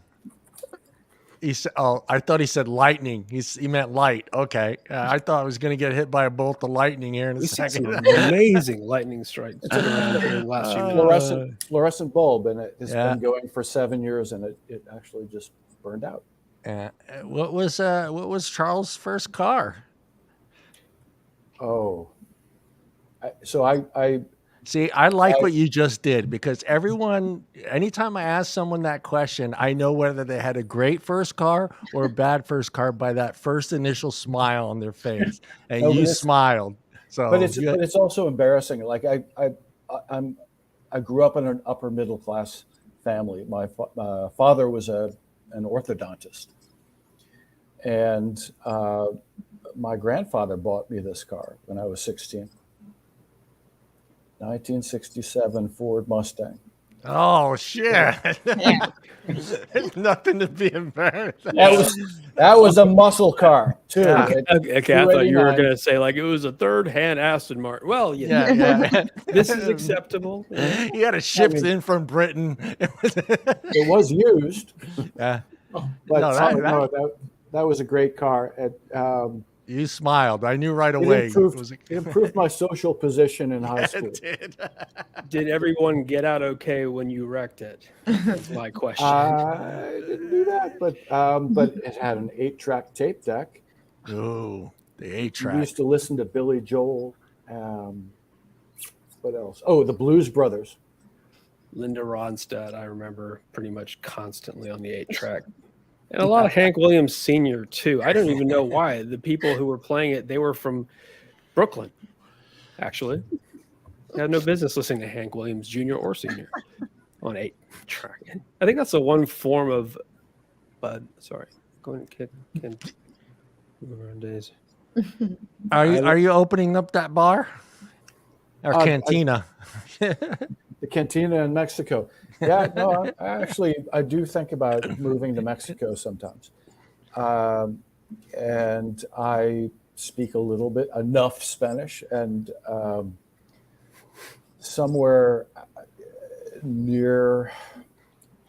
He said, I thought he said lightning. He meant light. Okay. I thought I was going to get hit by a bolt of lightning here in a We see some second. amazing lightning strikes around here in the last few years. Fluorescent bulb, and it has been going for 7 years, and it actually just burned out. What was Charles' first car? Oh, I See, I like what you just did because anytime I ask someone that question, I know whether they had a great first car or a bad first car by that first initial smile on their face, and you smiled. So, but it's also embarrassing. Like I grew up in an upper middle class family. My father was an orthodontist, and my grandfather bought me this car when I was 16. 1967 Ford Mustang. Oh shit! Yeah. There's nothing to be embarrassed. That was a muscle car too. Yeah. Okay, I thought you were 289. going to say like it was a third-hand Aston Martin. Well, Yeah. this is acceptable. Yeah. He had it shipped I mean- in from Britain. It was used, Yeah. but No, that was a great car. You smiled. I knew right It away. improved, it improved my social position in high school. It did. Did everyone get out okay when you wrecked it? That's my question. I didn't do that, but it had an 8-track tape deck. Ooh, the We 8-track. used to listen to Billy Joel. What else? Oh, the Blues Brothers. Linda Ronstadt, I remember pretty much constantly on the 8-track. And a lot of Hank Williams Sr. too. I don't even know why. The people who were playing it, they were from Brooklyn, actually. I had no business listening to Hank Williams Jr. or Sr. on 8-track. I think that's the one form of sorry. Going to can around days. Are you opening up that bar or cantina? The cantina in Mexico. Yeah, no, I do think about moving to Mexico sometimes. And I speak a little bit, enough Spanish, and somewhere near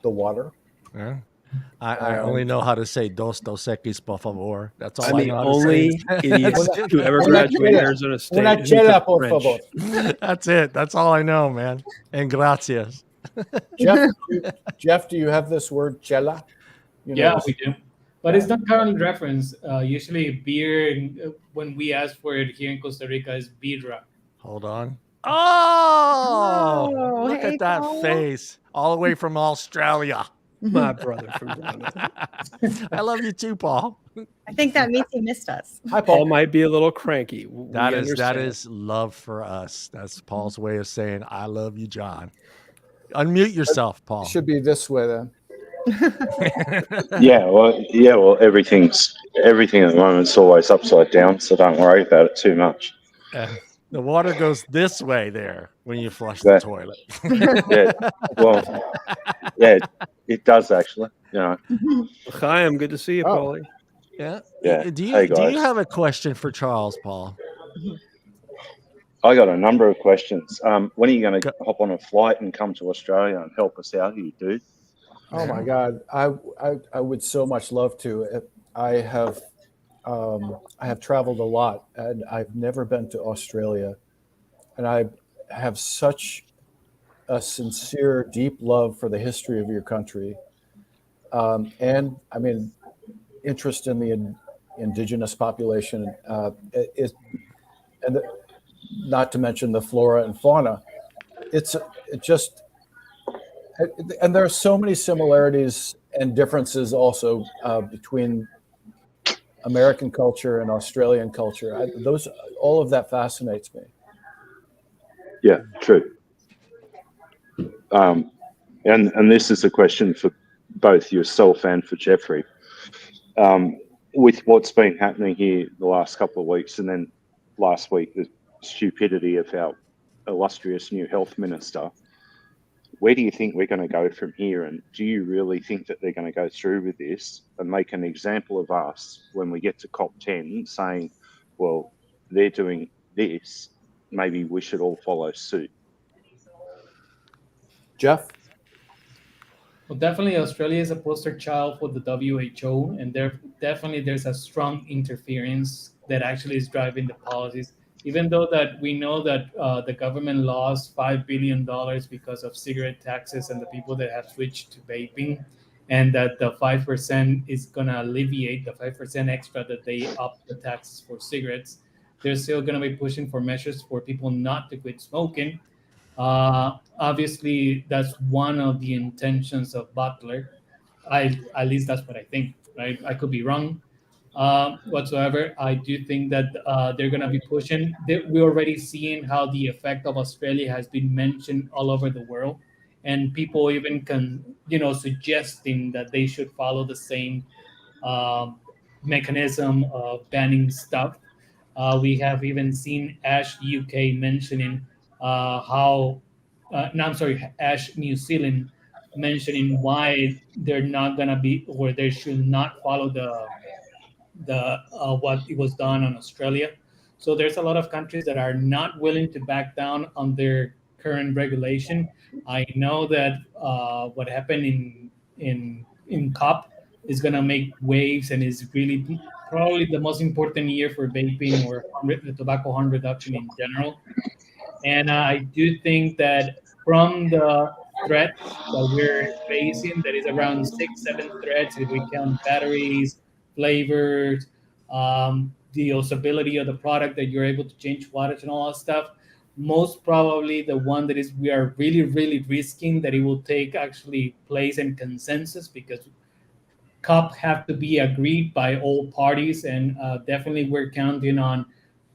the water. Yeah. I only know how to say dos equis, por favor. That's all I I'm the know how to only say. idiot to ever graduate Arizona State. Una who chela, took por French. favor. That's it. That's all I know, man. And gracias. Jeff, do you have this word chela? You know Yeah, this? we do. But it's not currently referenced. Usually beer, when we ask for it here in Costa Rica, is birra. Hold on. Oh, Oh, look hey, at that Paul. face. All the way from Australia. My brother from down there. I love you too, Paul. I think that means he missed us. Hi, Paul Paul. might be a little cranky. That We is understand. love for us. That's Paul's way of saying I love you, John. Unmute yourself, Paul. It should be this way then. Well, everything at the moment's always upside down, so don't worry about it too much. The water goes this way there when you flush the toilet. It does actually. You know. Hi, I'm good to see you, Paulie. Yeah. Yeah. Do Hey, you guys. have a question for Charles, Paul? I got a number of questions. When are you going to hop on a flight and come to Australia and help us out here, dude? Oh my God, I would so much love to. I have traveled a lot, and I've never been to Australia, and I have such a sincere, deep love for the history of your country, and I mean, interest in the indigenous population, not to mention the flora and fauna. And there are so many similarities and differences also between American culture and Australian culture. All of that fascinates me. Yeah, true. And this is a question for both yourself and for Jeffrey. With what's been happening here the last couple of weeks, and then last week, the stupidity of our illustrious new health minister, where do you think we're going to go from here? And do you really think that they're going to go through with this and make an example of us when we get to COP10 saying, well, they're doing this, maybe we should all follow suit? Jeff? Well, definitely Australia is a poster child for the WHO, and there's a strong interference that actually is driving the policies. Even though that we know that the government lost $5 billion because of cigarette taxes and the people that have switched to vaping, and that the 5% is going to alleviate the 5% extra that they up the taxes for cigarettes, they're still going to be pushing for measures for people not to quit smoking. Obviously, that's one of the intentions of Butler. At least that's what I think, right? I could be wrong. Whatsoever. I do think that they're going to be pushing. We're already seeing how the effect of Australia has been mentioned all over the world, and people even suggesting that they should follow the same mechanism of banning stuff. We have even seen Ash UK mentioning how no, I'm sorry, Ash New Zealand, mentioning why they're not gonna be, or they should not follow the what it was done on Australia. So there's a lot of countries that are not willing to back down on their current regulation. I know that what happened in COP is gonna make waves and is really probably the most important year for vaping or tobacco harm reduction in general. And I do think that from the threats that we're facing, that is around 6, 7 threats if we count batteries, flavors, the usability of the product that you're able to change wattage and all that stuff. Most probably the one that is we are really, really risking that it will take actually place in consensus, because COP have to be agreed by all parties, and definitely we're counting on,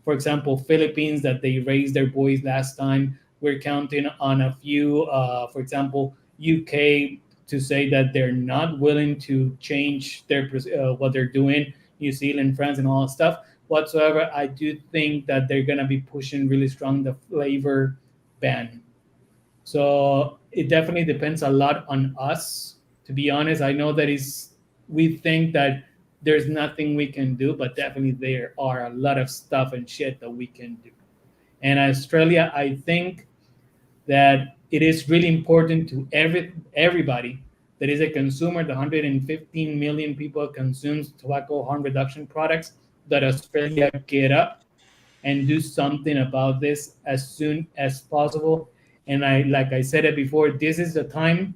for example, Philippines, that they raised their voice last time. We're counting on a few, for example, UK, to say that they're not willing to change their what they're doing. New Zealand, France, and all that stuff whatsoever. I do think that they're gonna be pushing really strong the flavor ban. So it definitely depends a lot on us. To be honest, I know that is we think that there's nothing we can do, but definitely there are a lot of stuff and shit that we can do. And Australia, I think that it is really important to everybody that is a consumer. The 115 million people consumes tobacco harm reduction products. That Australia get up and do something about this as soon as possible. And like I said it before, this is the time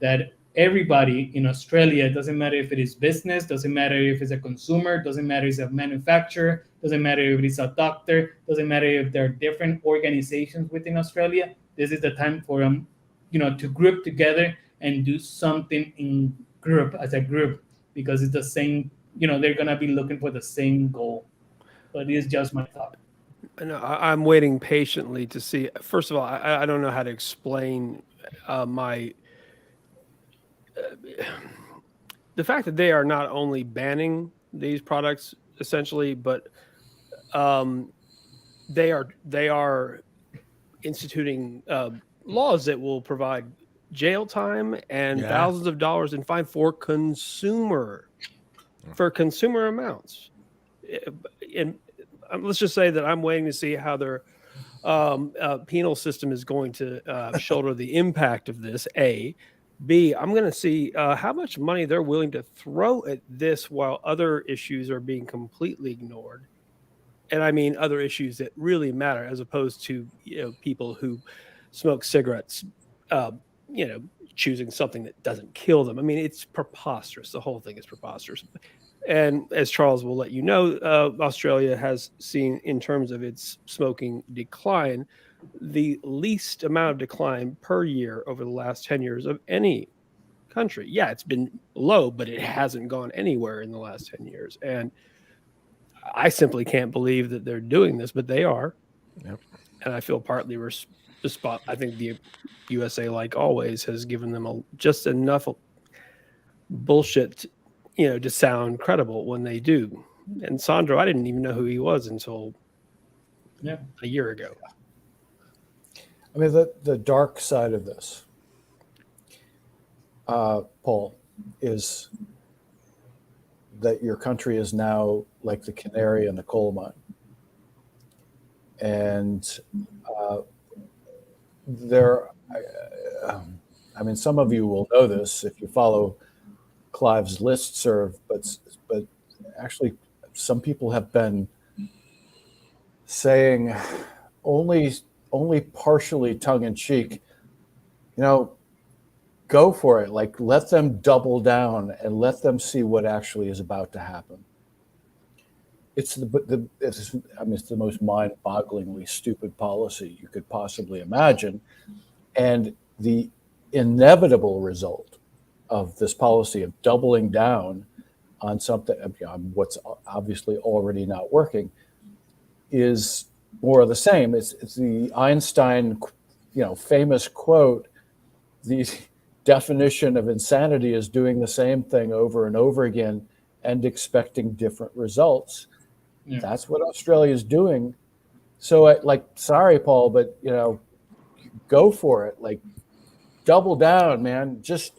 that everybody in Australia, doesn't matter if it is business, doesn't matter if it's a consumer, doesn't matter if it's a manufacturer, doesn't matter if it's a doctor, doesn't matter if there are different organizations within Australia. This is the time for them, to group together and do something in group, as a group, because it's the same. They're gonna be looking for the same goal. But it is just my thought. No, I'm waiting patiently to see. First of all, I don't know how to explain my the fact that they are not only banning these products essentially, but they are instituting laws that will provide jail time and thousands of dollars in fine for consumer amounts. And let's just say that I'm waiting to see how their penal system is going to shoulder the impact of this. A. B, I'm going to see how much money they're willing to throw at this while other issues are being completely ignored. And I mean other issues that really matter, as opposed to people who smoke cigarettes, choosing something that doesn't kill them. I mean, it's preposterous. The whole thing is preposterous. And as Charles will let you know, Australia has seen, in terms of its smoking decline, the least amount of decline per year over the last 10 years of any country. Yeah, it's been low, but it hasn't gone anywhere in the last 10 years. And I simply can't believe that they're doing this, but they are. Yep. And I feel partly I think the USA, like always, has given them just enough bullshit to sound credible when they do. And Sandro, I didn't even know who he was until a year ago. I mean, the dark side of this, Paul, is that your country is now like the canary in the coal mine. And some of you will know this if you follow Clive's listserv, but actually some people have been saying only partially tongue-in-cheek, go for it. Like, let them double down and let them see what actually is about to happen. It's the most mind-bogglingly stupid policy you could possibly imagine. And the inevitable result of this policy of doubling down on something, on what's obviously already not working, is more of the same. It's the Einstein, famous quote: the definition of insanity is doing the same thing over and over again and expecting different results. That's what Australia is doing. So, sorry, Paul, but go for it. Like, double down, man. Just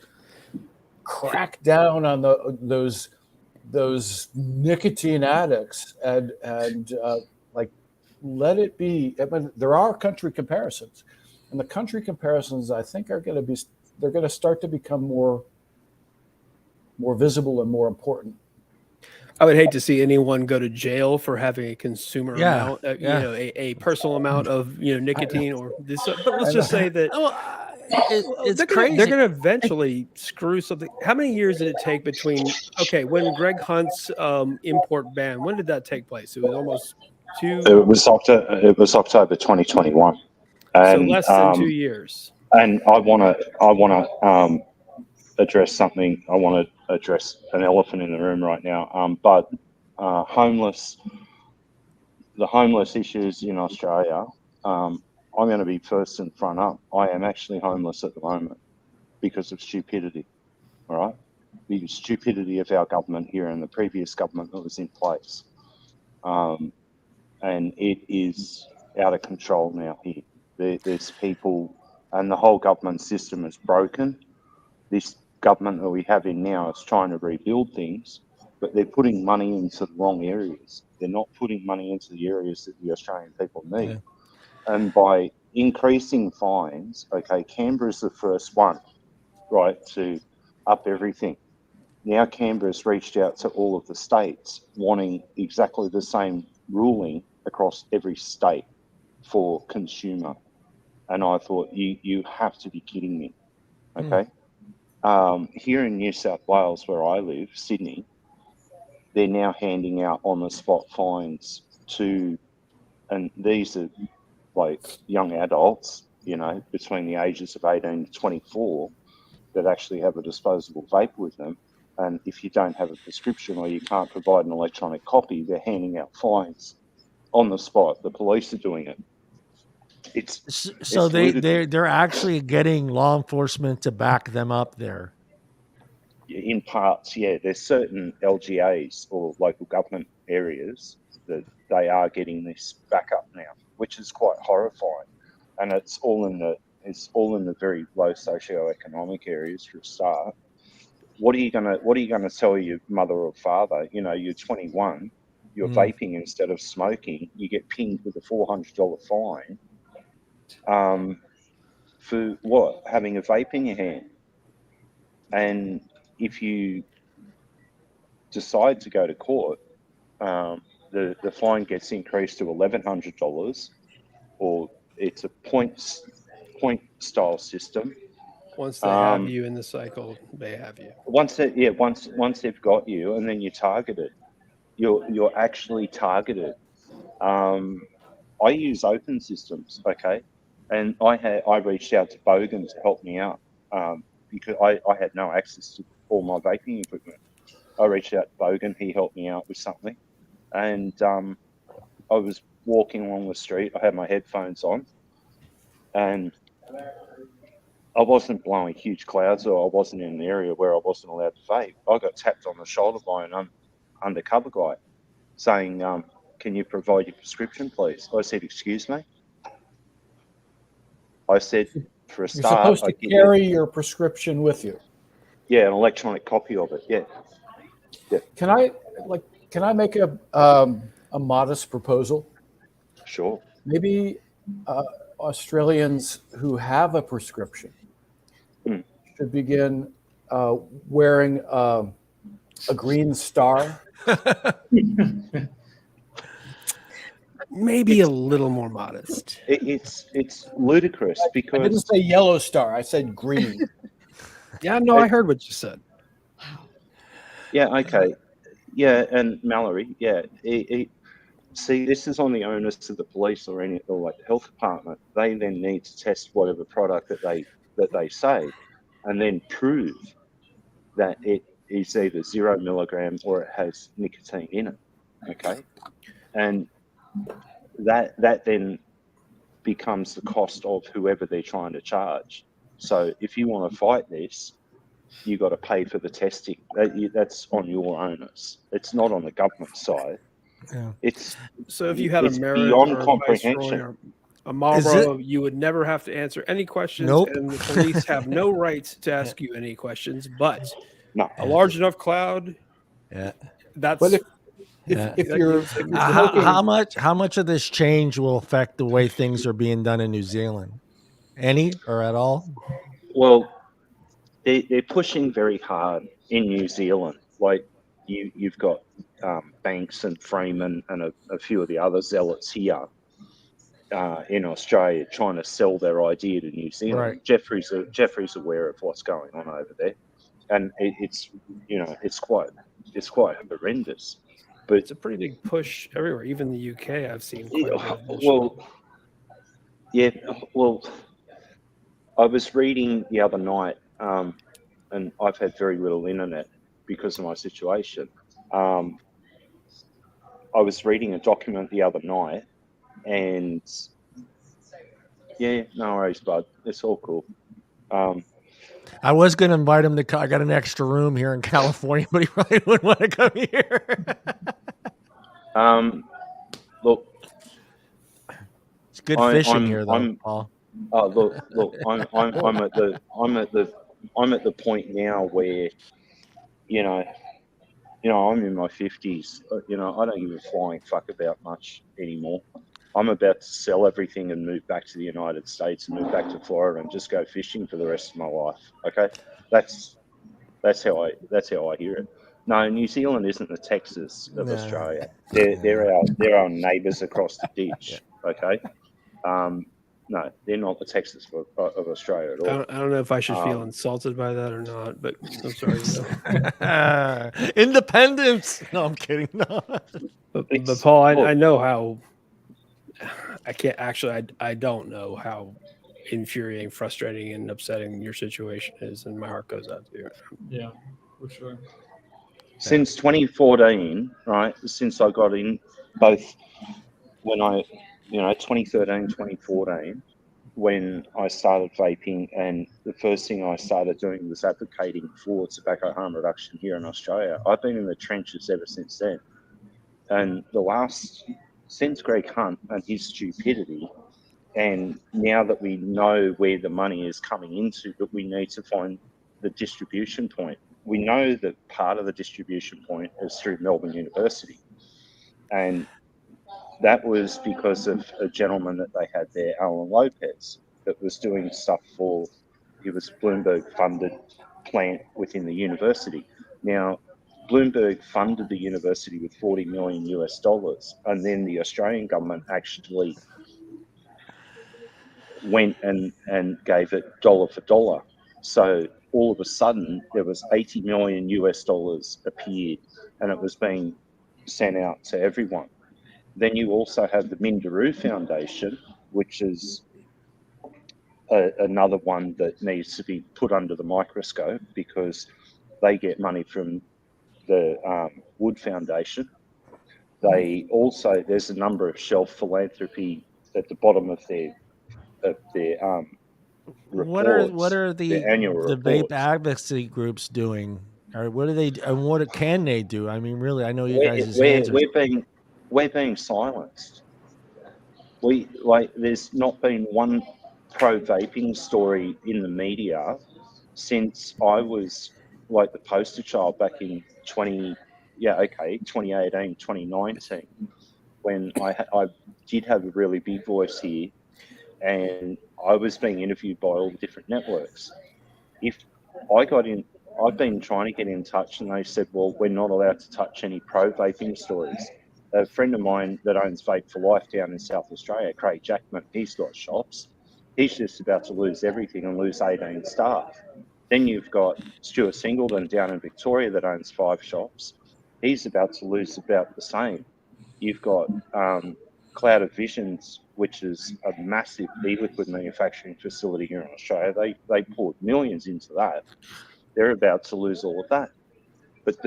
crack down on those nicotine addicts and like, let it be. I mean, there are country comparisons, and the country comparisons, I think, they're going to start to become more visible and more important. I would hate to see anyone go to jail for having a consumer amount, yeah. a personal amount of nicotine or this. But let's just say that It's crazy. They're going to eventually screw something. How many years did it take between when Greg Hunt's import ban? When did that take place? It was almost It was October 2021, and so less than 2 years. And I want to address something. I want to address an elephant in the room right now. But the homeless issues in Australia. I'm going to be first and front up. I am actually homeless at the moment because of stupidity. All right, the stupidity of our government here and the previous government that was in place, and it is out of control now. Here, there's people, and the whole government system is broken. This government that we have in now is trying to rebuild things, but they're putting money into the wrong areas. They're not putting money into the areas that the Australian people need. Yeah. And by increasing fines, Canberra's the first one, right, to up everything. Now Canberra's reached out to all of the states wanting exactly the same ruling across every state for consumer. And I thought, you have to be kidding me, okay? Here in New South Wales, where I live, Sydney, they're now handing out on-the-spot fines and these are like young adults, between the ages of 18 to 24 that actually have a disposable vape with them. And if you don't have a prescription or you can't provide an electronic copy, they're handing out fines on the spot. The police are doing it. They're actually getting law enforcement to back them up there. In parts, yeah. There's certain LGAs or local government areas that they are getting this back up now, which is quite horrifying. And it's all in the very low socioeconomic areas for a start. What are you gonna tell your mother or father? You're 21, you're vaping instead of smoking. You get pinged with a $400 fine. For what? Having a vape in your hand. And if you decide to go to court, the fine gets increased to $1,100, or it's a point style system. Once they have you in the cycle, they have you. Once they've got you, and then you're targeted. You're actually targeted. I use open systems, okay, and I reached out to Bogan to help me out because I had no access to all my vaping equipment. I reached out to Bogan, he helped me out with something, and I was walking along the street. I had my headphones on, and I wasn't blowing huge clouds, or I wasn't in an area where I wasn't allowed to vape. I got tapped on the shoulder by an undercover guy saying, can you provide your prescription, please? I said, excuse me? I said, for a start... You're supposed to carry your prescription with you. Yeah, an electronic copy of it, yeah. Can I make a modest proposal? Sure. Maybe Australians who have a prescription should begin wearing a green star. Maybe a little more modest. It's ludicrous because I didn't say yellow star. I said green. Yeah, no, I heard what you said. Yeah, okay. Yeah, and Mallory, yeah. See, this is on the onus of the police or the health department. They then need to test whatever product that they say, and then prove that it is either 0 milligram or it has nicotine in it. Okay, and that then becomes the cost of whoever they're trying to charge. So if you want to fight this, you got to pay for the testing. That's on your onus. It's not on the government side. Yeah. It's so if you had a merit beyond or comprehension. A Marlboro, you would never have to answer any questions, Nope. and the police have no rights to ask you any questions. But No. a large enough cloud, Yeah. that's But if you're smoking, How much of this change will affect the way things are being done in New Zealand? Any or at all? Well, they're pushing very hard in New Zealand. Like you've got Banks and Freeman and a few of the other zealots here in Australia trying to sell their idea to New Zealand. Right. Jeffrey's aware of what's going on over there, and it's quite horrendous. But it's a pretty big push everywhere. Even the UK, I've seen quite a bit of push. Well, I was reading the other night, and I've had very little internet because of my situation. I was reading a document the other night, and yeah, no worries, bud. It's all cool. I was going to invite him to. I got an extra room here in California, but he probably wouldn't want to come here. Look, it's good fishing here, though, Paul. Look, I'm at the point now where, I'm in my 50s. I don't give a flying fuck about much anymore. I'm about to sell everything and move back to the United States and move back to Florida and just go fishing for the rest of my life. Okay, that's how I hear it. No, New Zealand isn't the Texas of Australia. They're our neighbours across the ditch. Okay, no, they're not the Texas of Australia at all. I don't know if I should feel insulted by that or not, but I'm sorry. Independence. No, I'm kidding. No. But Paul, I know how. I don't know how infuriating, frustrating, and upsetting your situation is, and my heart goes out to you. Yeah, for sure. Since 2014, right? Since I got in, both when 2013, 2014, when I started vaping, and the first thing I started doing was advocating for tobacco harm reduction here in Australia. I've been in the trenches ever since then. And since Greg Hunt and his stupidity, and now that we know where the money is coming into, but we need to find the distribution point. We know that part of the distribution point is through Melbourne University. And that was because of a gentleman that they had there, Alan Lopez, that was doing stuff he was Bloomberg funded plant within the university. Now, Bloomberg funded the university with $40 million US, and then the Australian government actually went and gave it dollar for dollar. So all of a sudden, there was $80 million US appeared, and it was being sent out to everyone. Then you also have the Minderoo Foundation, which is another one that needs to be put under the microscope because they get money from the Wood Foundation. There's a number of shelf philanthropy at the bottom of their reports. What are the vape advocacy groups doing? Or what are they? And what can they do? I mean, really, I know you guys. We're being silenced. There's not been one pro vaping story in the media since I was like the poster child back in 2018, 2019, when I did have a really big voice here, and I was being interviewed by all the different networks. If I got in, I've been trying to get in touch, and they said, well, we're not allowed to touch any pro vaping stories. A friend of mine that owns Vape for Life down in South Australia, Craig Jackman, he's got shops. He's just about to lose everything and lose 18 staff. Then you've got Stuart Singleton down in Victoria that owns 5 shops. He's about to lose about the same. You've got Cloud of Visions, which is a massive e-liquid manufacturing facility here in Australia. They poured millions into that. They're about to lose all of that. But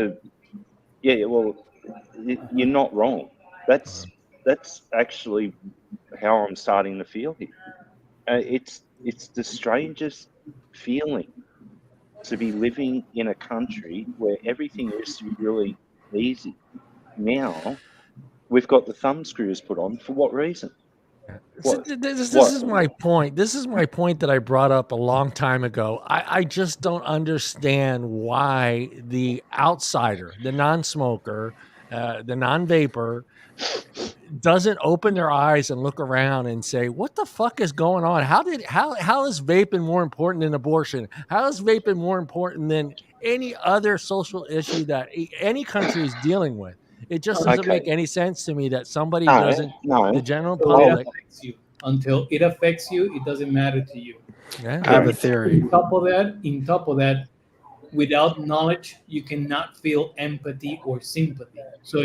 you're not wrong. That's actually how I'm starting to feel here. It's the strangest feeling to be living in a country where everything used to be really easy. Now we've got the thumb screws put on. For what reason? This is my point. This is my point that I brought up a long time ago. I just don't understand why the outsider, the non-smoker, the non-vapor, doesn't open their eyes and look around and say, what the fuck is going on? How is vaping more important than abortion? How is vaping more important than any other social issue that any country is dealing with? It just doesn't make any sense to me that somebody doesn't, the general public. Until it affects you, it doesn't matter to you. Yeah. I have a theory. On top of that, without knowledge, you cannot feel empathy or sympathy. So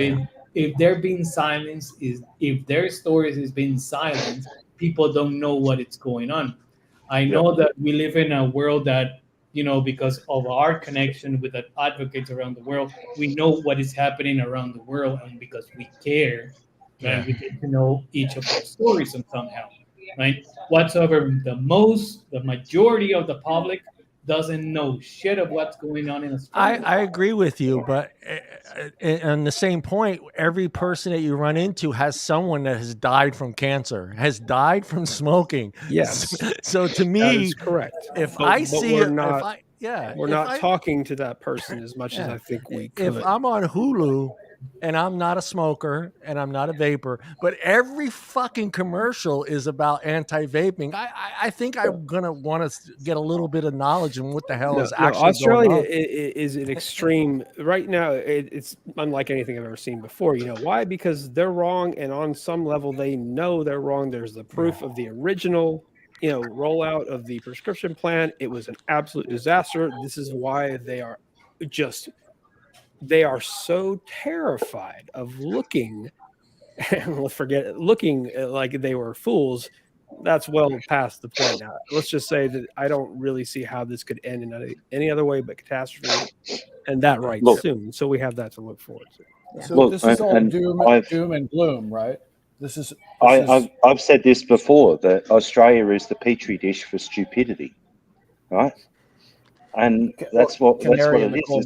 if they're being silenced, if their stories is being silenced, people don't know what is going on. I know that we live in a world that, because of our connection with the advocates around the world, we know what is happening around the world, and because we care, right, we get to know each of their stories somehow, right? Whatsoever, the majority of the public doesn't know shit of what's going on in Australia. I agree with you, but on the same point, every person that you run into has someone that has died from cancer, has died from smoking. Yes. So to me, that is correct. If But I see we're it, not, we're not I, talking to that person as much as I think we could. If I'm on Hulu and I'm not a smoker and I'm not a vapor, but every fucking commercial is about anti-vaping, I think I'm gonna want to get a little bit of knowledge on what the hell is actually Australia going on. is an extreme right now. It's unlike anything I've ever seen before. You know why? Because they're wrong, and on some level they know they're wrong. There's the proof of the original rollout of the prescription plan. It was an absolute disaster. This is why they are so terrified of looking like they were fools. That's well past the point now. Let's just say that I don't really see how this could end in any other way but catastrophe, and that soon. So we have that to look forward to. So this is all doom and gloom, right? I've said this before, that Australia is the petri dish for stupidity, right? And that's what it is.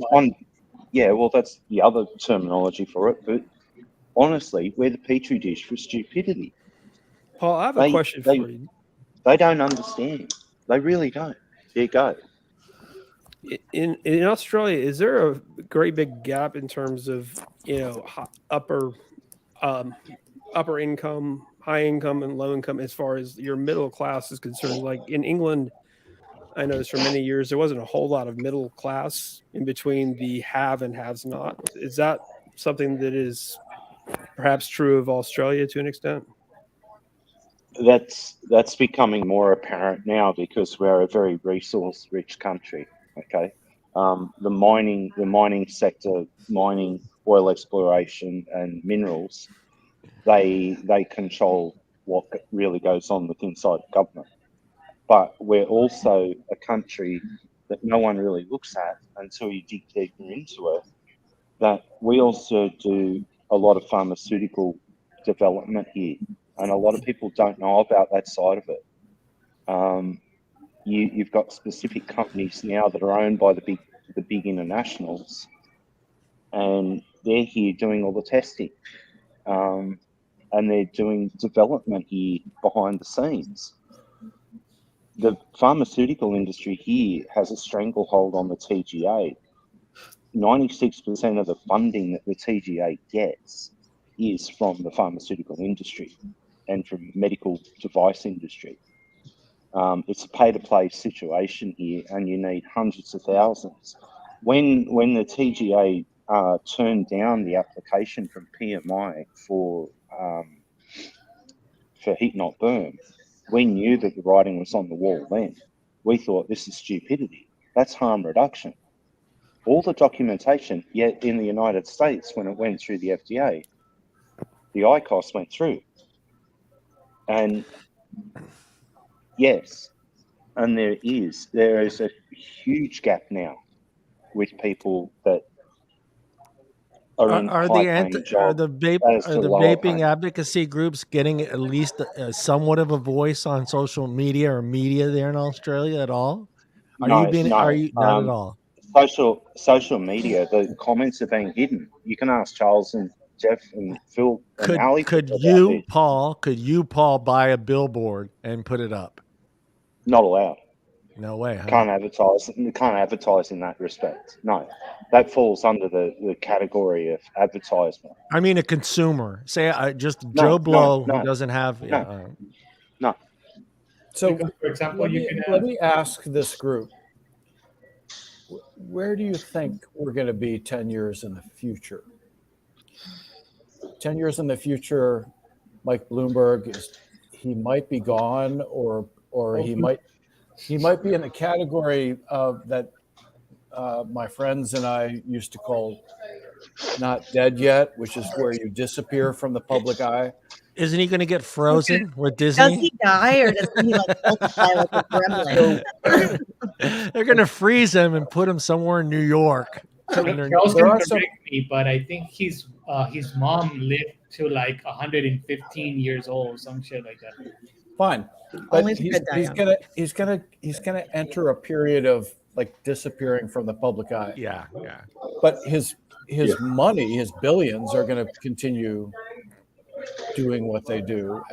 That's the other terminology for it. But honestly, we're the petri dish for stupidity. Paul, I have a question for you. They don't understand. They really don't. There you go. In Australia, is there a great big gap in terms of upper income, high income, and low income as far as your middle class is concerned? Like in England, I noticed for many years there wasn't a whole lot of middle class in between the have and haves not. Is that something that is perhaps true of Australia to an extent? That's becoming more apparent now because we're a very resource-rich country. Okay, the mining sector, oil exploration, and minerals, they control what really goes on with inside the government. But we're also a country that no one really looks at until you dig deeper into it. That we also do a lot of pharmaceutical development here, and a lot of people don't know about that side of it. You've got specific companies now that are owned by the big internationals, and they're here doing all the testing, and they're doing development here behind the scenes. The pharmaceutical industry here has a stranglehold on the TGA. 96% of the funding that the TGA gets is from the pharmaceutical industry and from medical device industry. It's a pay-to-play situation here, and you need hundreds of thousands. When the TGA turned down the application from PMI for heat not burn, we knew that the writing was on the wall then. We thought, this is stupidity. That's harm reduction. All the documentation, yet in the United States, when it went through the FDA, the ICOS went through. And yes, and there is a huge gap now with people that are the vaping advocacy groups getting at least somewhat of a voice on social media or media there in Australia at all? Not at all? Social media, the comments are being hidden. You can ask Charles and Jeff and Phil and Ali. Could about you, this. Paul, buy a billboard and put it up? Not allowed. No way. Huh? Can't advertise. Can't advertise in that respect. No, that falls under the category of advertisement. I mean, a consumer. Say just No, Joe Blow no, who doesn't have. No. So, Because, for example, let me ask this group: where do you think we're going to be 10 years in the future? 10 years in the future, Mike Bloomberg he might be gone, or he might be in the category of that my friends and I used to call not dead yet, which is where you disappear from the public eye. Isn't he going to get frozen with Does Disney? he die or does he like multiply like a gremlin? They're going to freeze him and put him somewhere in New York. Charles can correct me, but I think his mom lived to like 115 years old, some shit like that. Fine, but Only he's gonna enter a period of like disappearing from the public eye. Yeah. But his money, his billions, are going to continue doing what they do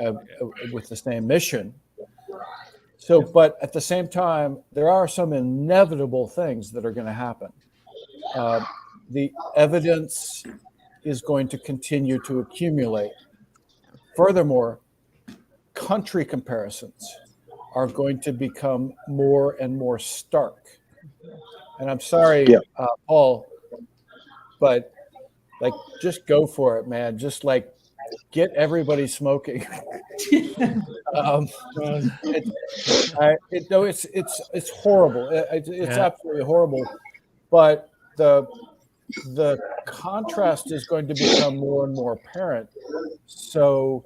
with the same mission. So, but at the same time, there are some inevitable things that are going to happen. The evidence is going to continue to accumulate. Furthermore, country comparisons are going to become more and more stark. And I'm sorry, Paul, but like, just go for it, man. Just like get everybody smoking. It's horrible. It's absolutely horrible. But the contrast is going to become more and more apparent. So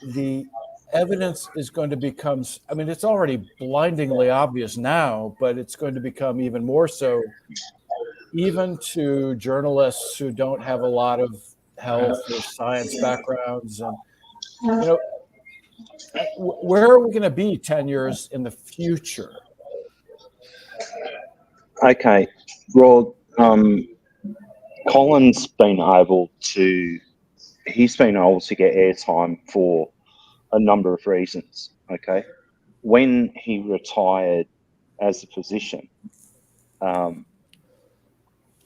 the evidence is going to become, I mean, it's already blindingly obvious now, but it's going to become even more so, even to journalists who don't have a lot of health or science backgrounds. And, where are we going to be 10 years in the future? Okay, Rod, Colin's been able to get airtime for a number of reasons. Okay, when he retired as a physician,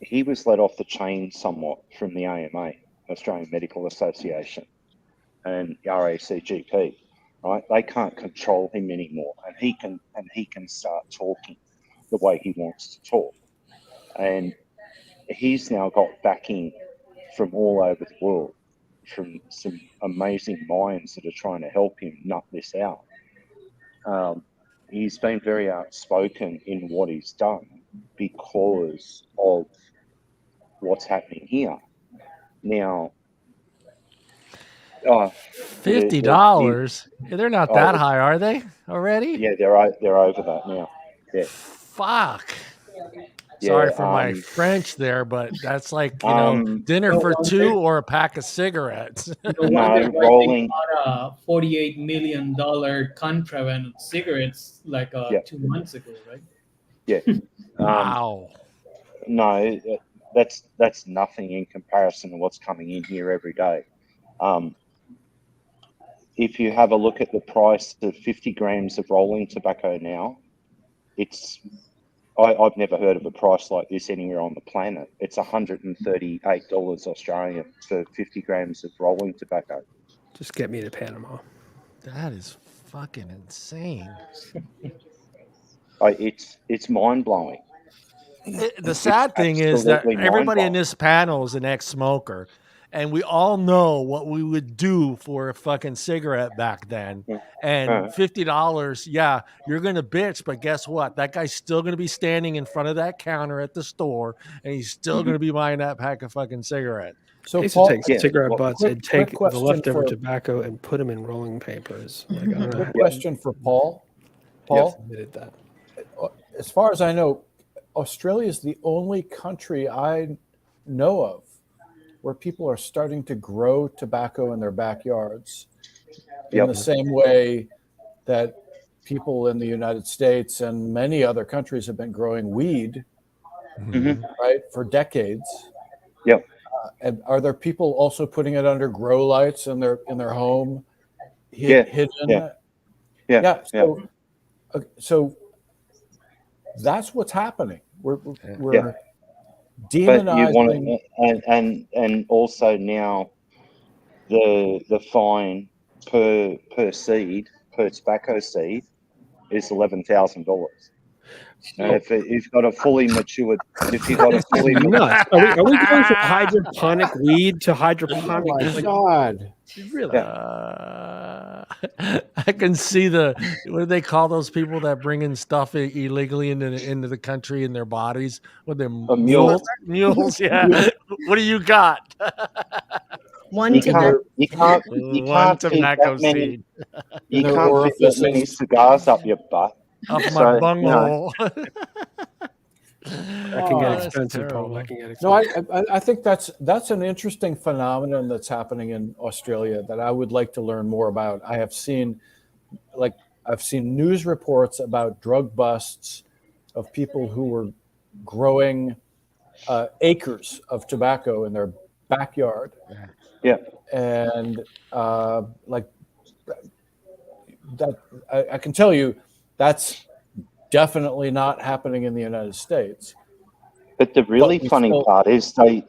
he was let off the chain somewhat from the AMA, Australian Medical Association, and RACGP. Right, they can't control him anymore, and he can start talking the way he wants to talk, and he's now got backing from all over the world, from some amazing minds that are trying to help him nut this out. He's been very outspoken in what he's done because of what's happening here. Now, $50? They're not that high, are they already? Yeah, they're over that now. Yeah. Fuck. Sorry for my French there, but that's like, dinner for two or a pack of cigarettes. Rolling. $48 million contraband of cigarettes like 2 months ago, right? Yeah. Wow. No, that's nothing in comparison to what's coming in here every day. If you have a look at the price of 50 grams of rolling tobacco now, I've never heard of a price like this anywhere on the planet. It's $138 Australian for 50 grams of rolling tobacco. Just get me to Panama. That is fucking insane. It's mind-blowing. The sad thing is that everybody in this panel is an ex-smoker, and we all know what we would do for a fucking cigarette back then. And $50, yeah, you're going to bitch, but guess what? That guy's still going to be standing in front of that counter at the store, and he's still going to be buying that pack of fucking cigarette. So Paul, take cigarette butts and take the leftover tobacco and put them in rolling papers. Like, I don't know. Question for Paul. Paul, admitted that. As far as I know, Australia is the only country I know of where people are starting to grow tobacco in their backyards in the same way that people in the United States and many other countries have been growing weed, right, for decades. Yep. And are there people also putting it under grow lights in their home, hidden? Yeah. So that's what's happening. We're But you demonizing. want and also now the fine per seed, per tobacco seed, is $11,000. And if you've got a fully matured, Nuts. Are we going from hydroponic weed to hydroponic? Oh my God! Really? I can see what do they call those people that bring in stuff illegally into the country in their bodies? What they mule. Mules, yeah. What do you got? One tobacco seed. You can't fit that many cigars up your butt. Up my bunghole. That can get expensive, Paul. That can get expensive. No, I think that's an interesting phenomenon that's happening in Australia that I would like to learn more about. I've seen news reports about drug busts of people who were growing acres of tobacco in their backyard. Yeah. And like that, I can tell you that's definitely not happening in the United States. But the really funny part is they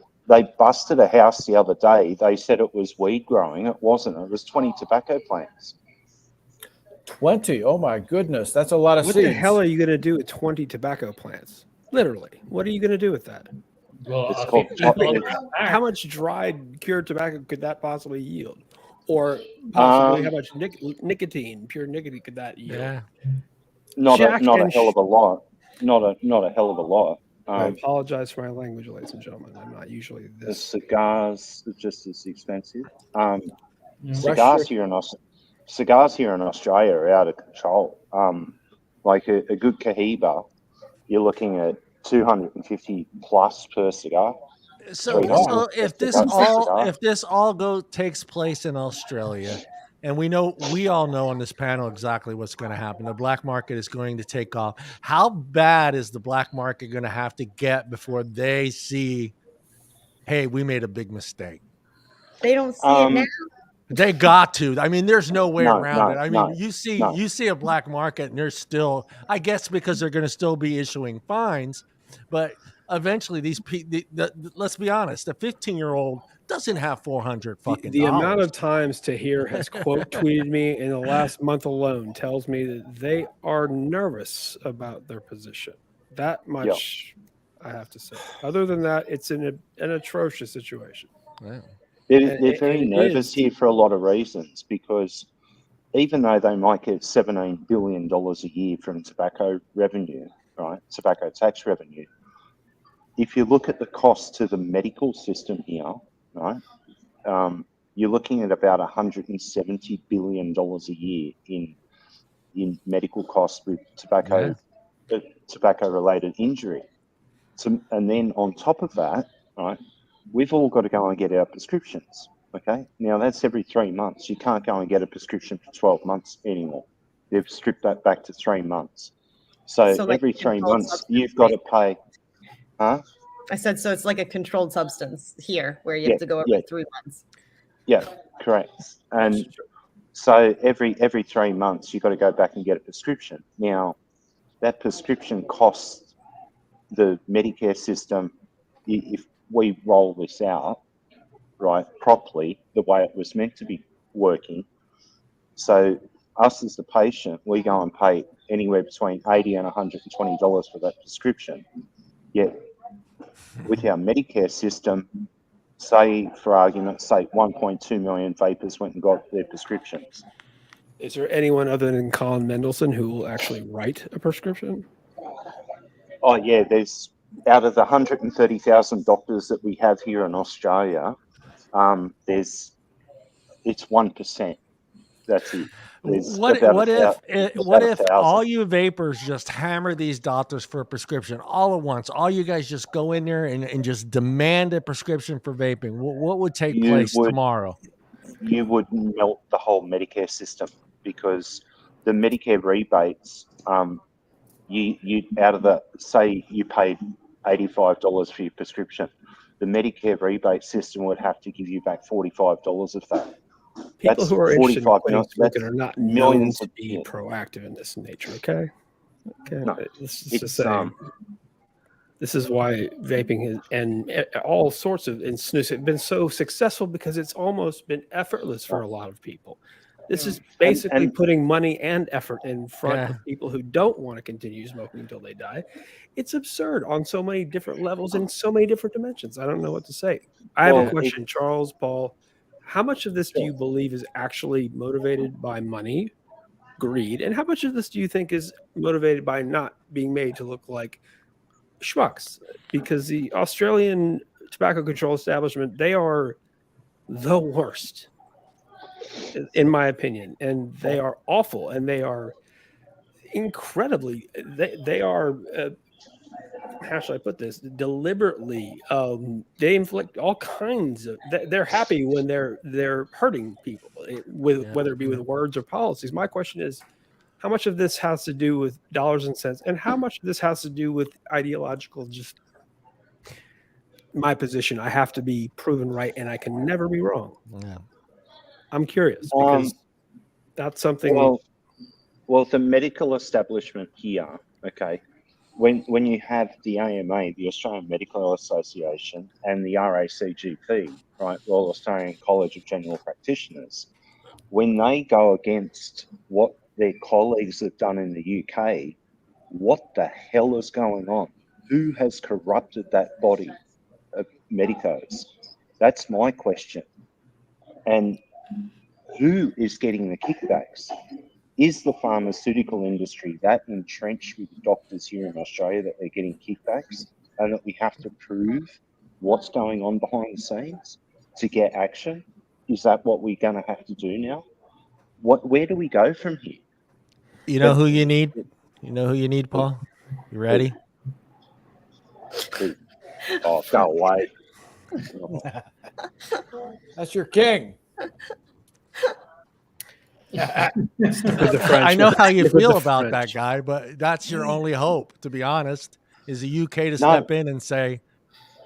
busted a house the other day. They said it was weed growing. It wasn't. It was 20 tobacco plants. 20? Oh my goodness, that's a lot of seeds. What the hell are you going to do with 20 tobacco plants? Literally, what are you going to do with that? Well, it's called how much dried cured tobacco could that possibly yield? Or possibly how much nicotine, pure nicotine, could that yield? Yeah. Not a hell of a lot. Not a hell of a lot. I apologize for my language, ladies and gentlemen. I'm not usually this. The cigars are just as expensive. Cigars here in Australia are out of control. Like a good Cohiba, you're looking at 250 plus per cigar. So if this all takes place in Australia, and we all know on this panel exactly what's going to happen. The black market is going to take off. How bad is the black market going to have to get before they see, hey, we made a big mistake? They don't see it now. They got to. I mean, there's no way around it. I mean, you see a black market, and there's still, I guess, because they're going to still be issuing fines, but eventually let's be honest, a 15-year-old doesn't have 400 fucking the amount of times Tahir has quote tweeted me in the last month alone tells me that they are nervous about their position. That much I have to say. Other than that, it's an atrocious situation. Wow. They're very nervous here for a lot of reasons, because even though they might get $17 billion a year from tobacco revenue, right, tobacco tax revenue, if you look at the cost to the medical system here, right, you're looking at about $170 billion a year in medical costs with tobacco-related injury. So, and then on top of that, right, we've all got to go and get our prescriptions. Okay, now that's every 3 months. You can't go and get a prescription for 12 months anymore. They've stripped that back to 3 months. So every 3 months, you've got to pay. Huh? I said, so it's like a controlled substance here where you have to go every 3 months. Yeah, correct. And so every 3 months, you've got to go back and get a prescription. Now, that prescription costs the Medicare system, if we roll this out, right, properly, the way it was meant to be working. So us as the patient, we go and pay anywhere between $80 and $120 for that prescription. Yet with our Medicare system, say for argument's sake, 1.2 million vapers went and got their prescriptions. Is there anyone other than Colin Mendelsohn who will actually write a prescription? Oh yeah, there's out of the 130,000 doctors that we have here in Australia, it's 1%. That's it. What if all you vapors just hammer these doctors for a prescription all at once? All you guys just go in there and just demand a prescription for vaping. What would take place tomorrow? You would melt the whole Medicare system, because the Medicare rebates, you out of the, say you paid $85 for your prescription, the Medicare rebate system would have to give you back $45 of that. People That's who are interested in 45 quitting million. smoking That's are not millions known to of be proactive in this nature. Okay. No, This is it's to say, this is why vaping and all sorts of and snus have been so successful, because it's almost been effortless for a lot of people. This is basically putting money and effort in front of people who don't want to continue smoking until they die. It's absurd on so many different levels and so many different dimensions. I don't know what to say. I have a question, Charles, Paul. How much of this do you believe is actually motivated by money, greed, and how much of this do you think is motivated by not being made to look like schmucks? Because the Australian tobacco control establishment, they are the worst, in my opinion, and they are awful, and they are incredibly, they are how should I put this, deliberately they inflict all kinds of, they're happy when they're hurting people with whether it be with words or policies. My question is, how much of this has to do with dollars and cents, and how much of this has to do with ideological, just my position, I have to be proven right and I can never be wrong? I'm curious, because that's something. Well, the medical establishment here, okay, when you have the AMA, the Australian Medical Association, and the RACGP, right, Royal Australian College of General Practitioners, when they go against what their colleagues have done in the UK, what the hell is going on? Who has corrupted that body of medicos? That's my question. And who is getting the kickbacks? Is the pharmaceutical industry that entrenched with doctors here in Australia that they're getting kickbacks, and that we have to prove what's going on behind the scenes to get action? Is that what we're going to have to do now? Where do we go from here? You know who you need? You know who you need, Paul? You ready? Oh, go away. That's your king. I know how you feel about that guy, but that's your only hope, to be honest, is the UK to step in and say,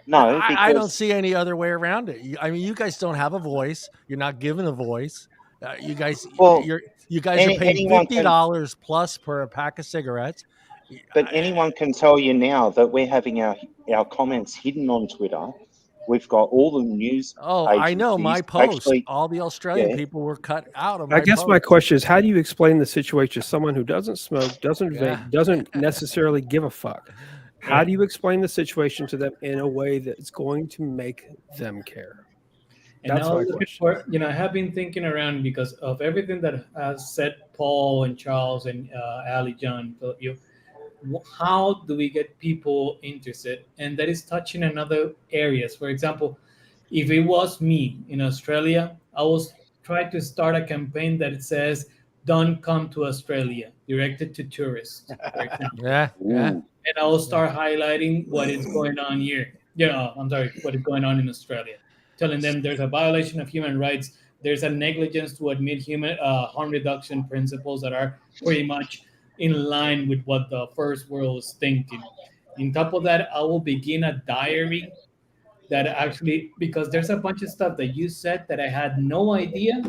no, I don't see any other way around it. I mean, you guys don't have a voice. You're not given a voice. You guys are paying $50 plus per a pack of cigarettes. But anyone can tell you now that we're having our comments hidden on Twitter. We've got all the news. Oh, I know my post. All the Australian people were cut out of my I guess post. my question is, how do you explain the situation to someone who doesn't smoke, doesn't vape, doesn't necessarily give a fuck? How do you explain the situation to them in a way that's going to make them care? And that's my question. I have been thinking around because of everything that has said Paul and Charles and Ali John. How do we get people interested? And that is touching on other areas. For example, if it was me in Australia, I was trying to start a campaign that says, "Don't come to Australia," directed to tourists, for example. And I will start highlighting what is going on here. What is going on in Australia. Telling them there's a violation of human rights. There's a negligence to admit human harm reduction principles that are pretty much in line with what the first world is thinking. On top of that, I will begin a diary that actually, because there's a bunch of stuff that you said that I had no idea.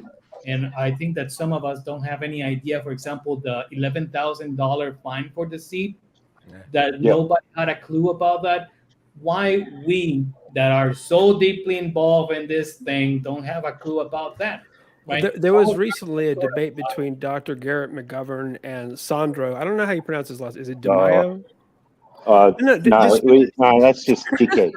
And I think that some of us don't have any idea. For example, the $11,000 fine for the seed, that nobody had a clue about that. Why we that are so deeply involved in this thing don't have a clue about that? Right? There was recently a debate between Dr. Garrett McGovern and Sandro. I don't know how you pronounce his last. Is it DeMaio? No, that's just dickhead.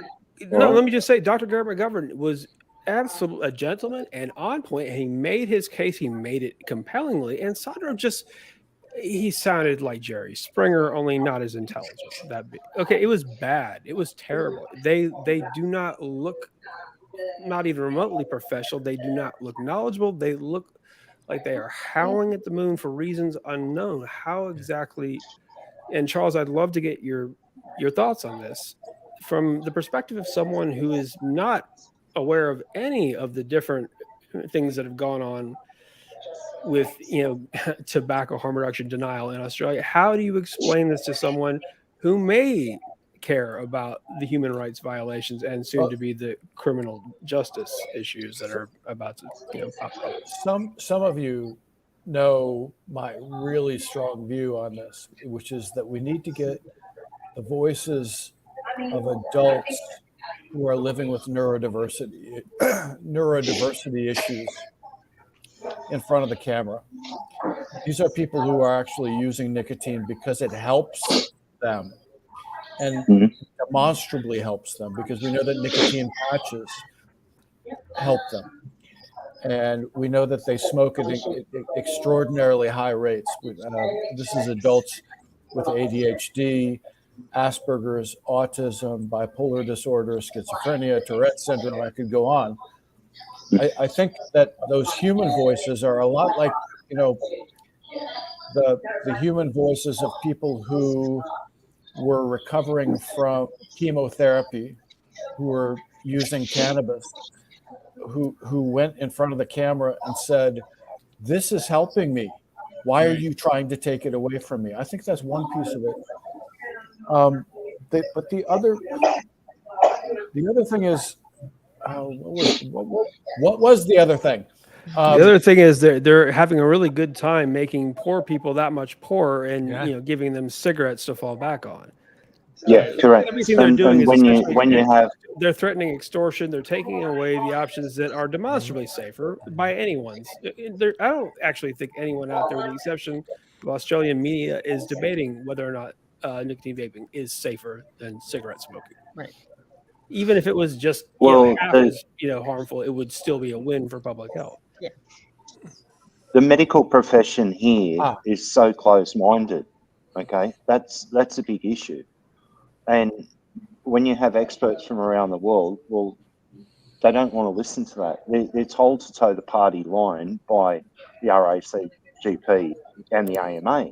No, let me just say, Dr. Garrett McGovern was absolutely a gentleman and on point. He made his case. He made it compellingly. And Sandro he sounded like Jerry Springer, only not as intelligent. Okay, it was bad. It was terrible. They do not look, not even remotely professional. They do not look knowledgeable. They look like they are howling at the moon for reasons unknown. How exactly? And Charles, I'd love to get your thoughts on this from the perspective of someone who is not aware of any of the different things that have gone on with tobacco harm reduction denial in Australia. How do you explain this to someone who may care about the human rights violations and soon to be the criminal justice issues that are about to pop up. Some of you know my really strong view on this, which is that we need to get the voices of adults who are living with neurodiversity issues in front of the camera. These are people who are actually using nicotine because it helps them and demonstrably helps them, because we know that nicotine patches help them. And we know that they smoke at extraordinarily high rates. This is adults with ADHD, Asperger's, autism, bipolar disorder, schizophrenia, Tourette syndrome. I could go on. I think that those human voices are a lot like, the human voices of people who were recovering from chemotherapy, who were using cannabis, who went in front of the camera and said, "This is helping me. Why are you trying to take it away from me?" I think that's one piece of it. But the other thing is, what was the other thing? The other thing is they're having a really good time making poor people that much poorer and giving them cigarettes to fall back on. Yeah, correct. Everything they're doing is when you have, they're threatening extortion. They're taking away the options that are demonstrably safer by anyone's. I don't actually think anyone out there, with the exception of Australian media, is debating whether or not nicotine vaping is safer than cigarette smoking. Right. Even if it was just half as harmful, it would still be a win for public health. Yeah. The medical profession here is so close-minded. Okay, that's a big issue. And when you have experts from around the world, well, they don't want to listen to that. They're told to toe the party line by the RACGP and the AMA.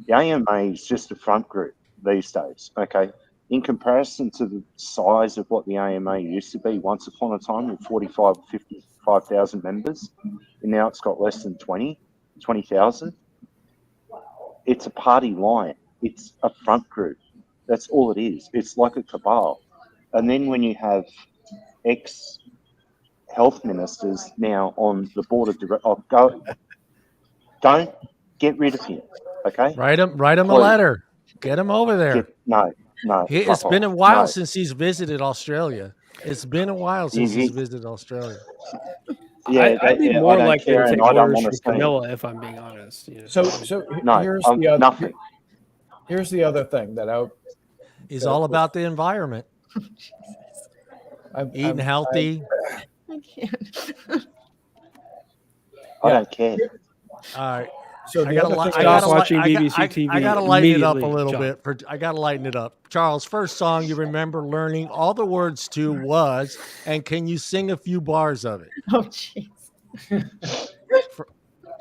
The AMA is just a front group these days, okay? In comparison to the size of what the AMA used to be once upon a time with 45 or 55,000 members, and now it's got less than 20,000. It's a party line. It's a front group. That's all it is. It's like a cabal. And then when you have ex-health ministers now on the board of directors, don't get rid of him, okay? Write him a letter. Get him over there. No. It's been a while since he's visited Australia. It's been a while since he's visited Australia. Yeah, I'd be more likely to take orders from Camilla, if I'm being honest. So here's the other thing that he's all about the environment. Eating healthy. I can't. I don't care. All right. So I gotta watching BBC TV. I gotta lighten it up a little bit. I gotta lighten it up. Charles, first song you remember learning all the words to was, and can you sing a few bars of it? Oh, jeez.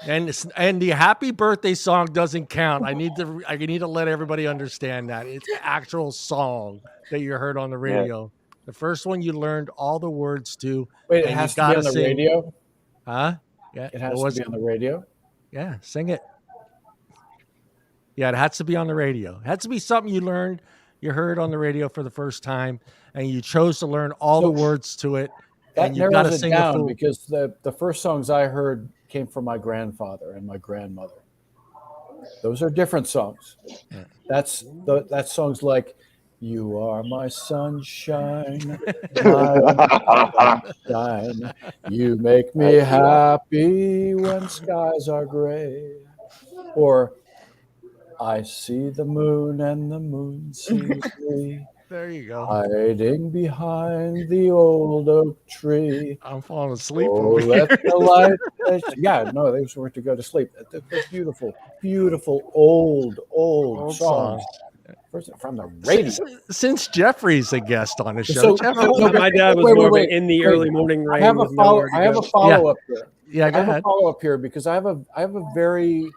And the happy birthday song doesn't count. I need to let everybody understand that it's an actual song that you heard on the radio. Yeah. The first one you learned all the words to. Wait, it has to be on the radio? Huh? Yeah. It has to be on the radio? Yeah, sing it. Yeah, it has to be on the radio. It has to be something you heard on the radio for the first time, and you chose to learn all the words to it. That and you got to sing it down because the first songs I heard came from my grandfather and my grandmother. Those are different songs. Yeah. That song's like, "You are my sunshine, my sunshine. You make me happy when skies are gray." Or, "I see the moon and the moon sees me." There you go. Hiding behind the old oak tree. I'm falling asleep. Oh, let the light. Yeah, no, they were to go to sleep. They're beautiful, beautiful old songs. From the radio. Since Jeffrey's a guest on the show, my dad was more in the early morning rain. I have a follow-up here. Yeah, go ahead. I have a follow-up here because I have a very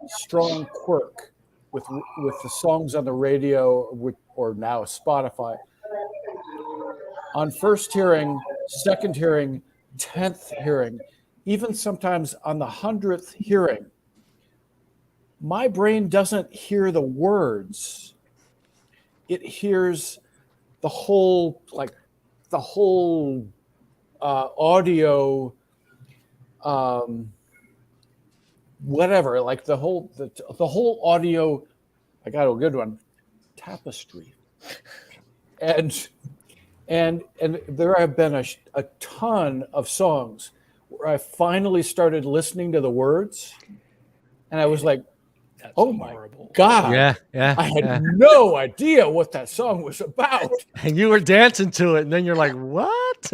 strong quirk with the songs on the radio, or now Spotify. On first hearing, second hearing, 10th hearing, even sometimes on the 100th hearing, my brain doesn't hear the words. it hears the whole audio, whatever, like the whole audio. I got a good one, tapestry, and there have been a ton of songs where I finally started listening to the words, and I was like, That's oh my horrible. God. Yeah. I had no idea what that song was about. And you were dancing to it, and then you're like, "What?"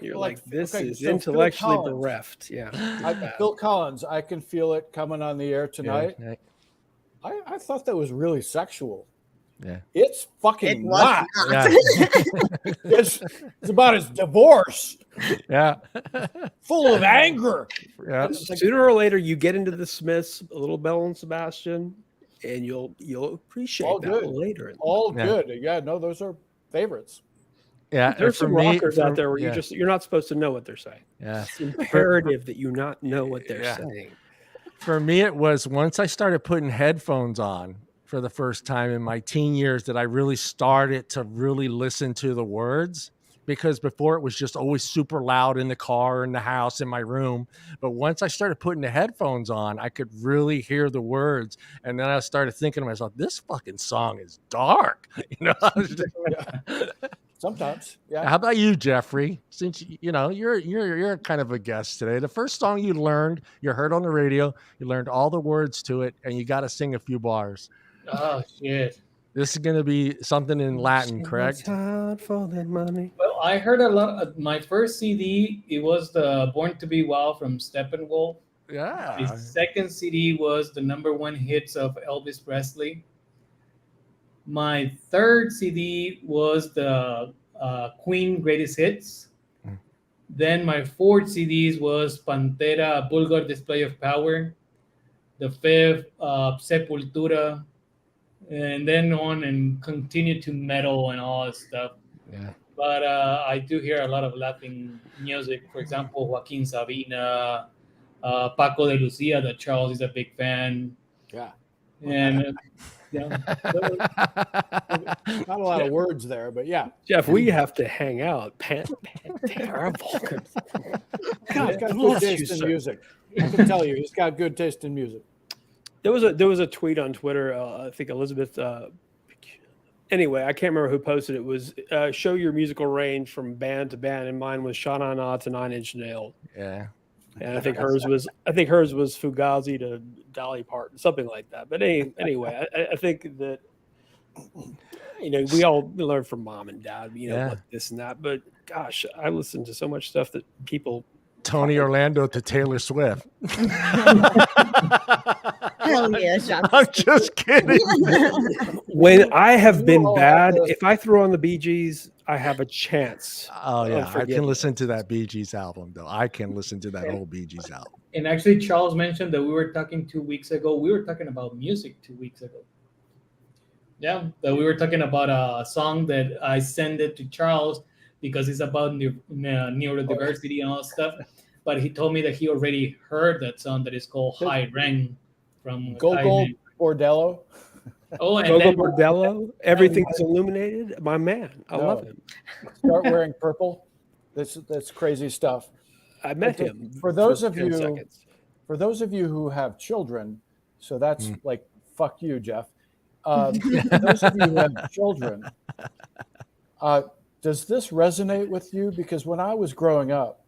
You're like this okay, is so Phil intellectually Collins. bereft. Yeah. Phil Collins, I Can Feel It Coming on the Air Tonight. Yeah. I thought that was really sexual. Yeah. It's fucking It was not. not. Yeah. It's about his divorce, Yeah. full of anger. Yeah. Sooner or later, you get into the Smiths, a little Bell and Sebastian, and you'll appreciate All that good. later. All Yeah. good. Yeah, no, those are favorites. Yeah. There's some rockers out there where yeah. you're not supposed to know what they're saying. Yeah. It's imperative that you not know what they're Yeah. saying. For me, it was once I started putting headphones on for the first time in my teen years that I really started to really listen to the words, because before it was just always super loud in the car, in the house, in my room. But once I started putting the headphones on, I could really hear the words. And then I started thinking to myself, this fucking song is dark. I was just, Sometimes, yeah. How about you, Jeffrey? Since you're kind of a guest today. The first song you heard on the radio, you learned all the words to it, and you got to sing a few bars. Oh shit. This is going to be something in Latin, correct? Hard for that money. Well, I heard a lot of my first CD. It was the Born to Be Wild from Steppenwolf. Yeah. The second CD was the #1 hits of Elvis Presley. My third CD was the Queen Greatest Hits. Then my fourth CDs was Pantera, Vulgar Display of Power. The fifth, Sepultura. And then on and continue to metal and all that stuff. Yeah. But I do hear a lot of Latin music. For example, Joaquin Sabina, Paco de Lucia, that Charles is a big fan. Yeah. And Not a lot of words there, but yeah. Jeff, we have to hang out. Terrible. He's got good taste in music. I can tell you, he's got good taste in music. There was a tweet on Twitter. I think Elizabeth. Anyway, I can't remember who posted it. It was show your musical range from band to band, and mine was Sha Na Na to 9 Inch Nails. Yeah. And I think hers was Fugazi to Dolly Parton, something like that. But anyway, I think that we all learn from mom and dad, what this and that. But gosh, I listen to so much stuff that people. Tony Orlando to Taylor Swift. Hell yeah, Sean. I'm just kidding. When I have been bad, if I throw on the Bee Gees, I have a chance. Oh yeah, I can forgetting. listen to that Bee Gees album though. I can listen to that whole Bee Gees album. And actually, Charles mentioned that we were talking 2 weeks ago. We were talking about music 2 weeks ago. Yeah, that we were talking about a song that I sent it to Charles because it's about neurodiversity and all that stuff. But he told me that he already heard that song that is called High Rang from Gogol Bordello. Oh, and Gogo then Bordello, everything is illuminated. My man, I love him. Start wearing purple. That's crazy stuff. I met him For those of 10 you, seconds. for those of you who have children, so that's like fuck you, Jeff. For those of you who have children, does this resonate with you? Because when I was growing up,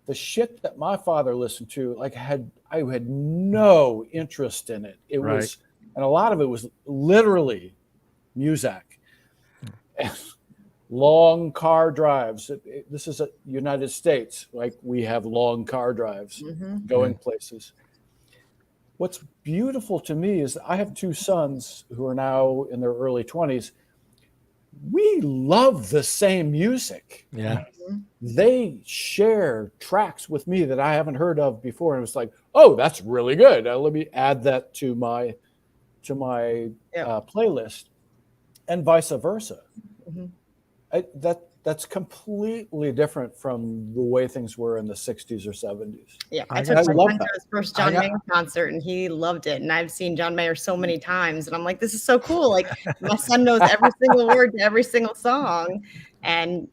the shit that my father listened to, I had no interest in it. It was, and a lot of it was literally music. Long car drives. This is a United States. Like we have long car drives going places. What's beautiful to me is I have 2 sons who are now in their early 20s. We love the same music. Yeah. They share tracks with me that I haven't heard of before. And it's like, oh, that's really good. Let me add that to my playlist, and vice versa. that's completely different from the way things were in the 60s or 70s. Yeah, I I took my love son that. to his first I John got- Mayer concert, and he loved it. And I've seen John Mayer so many times, and I'm like, this is so cool. Like my son knows every single word to every single song, and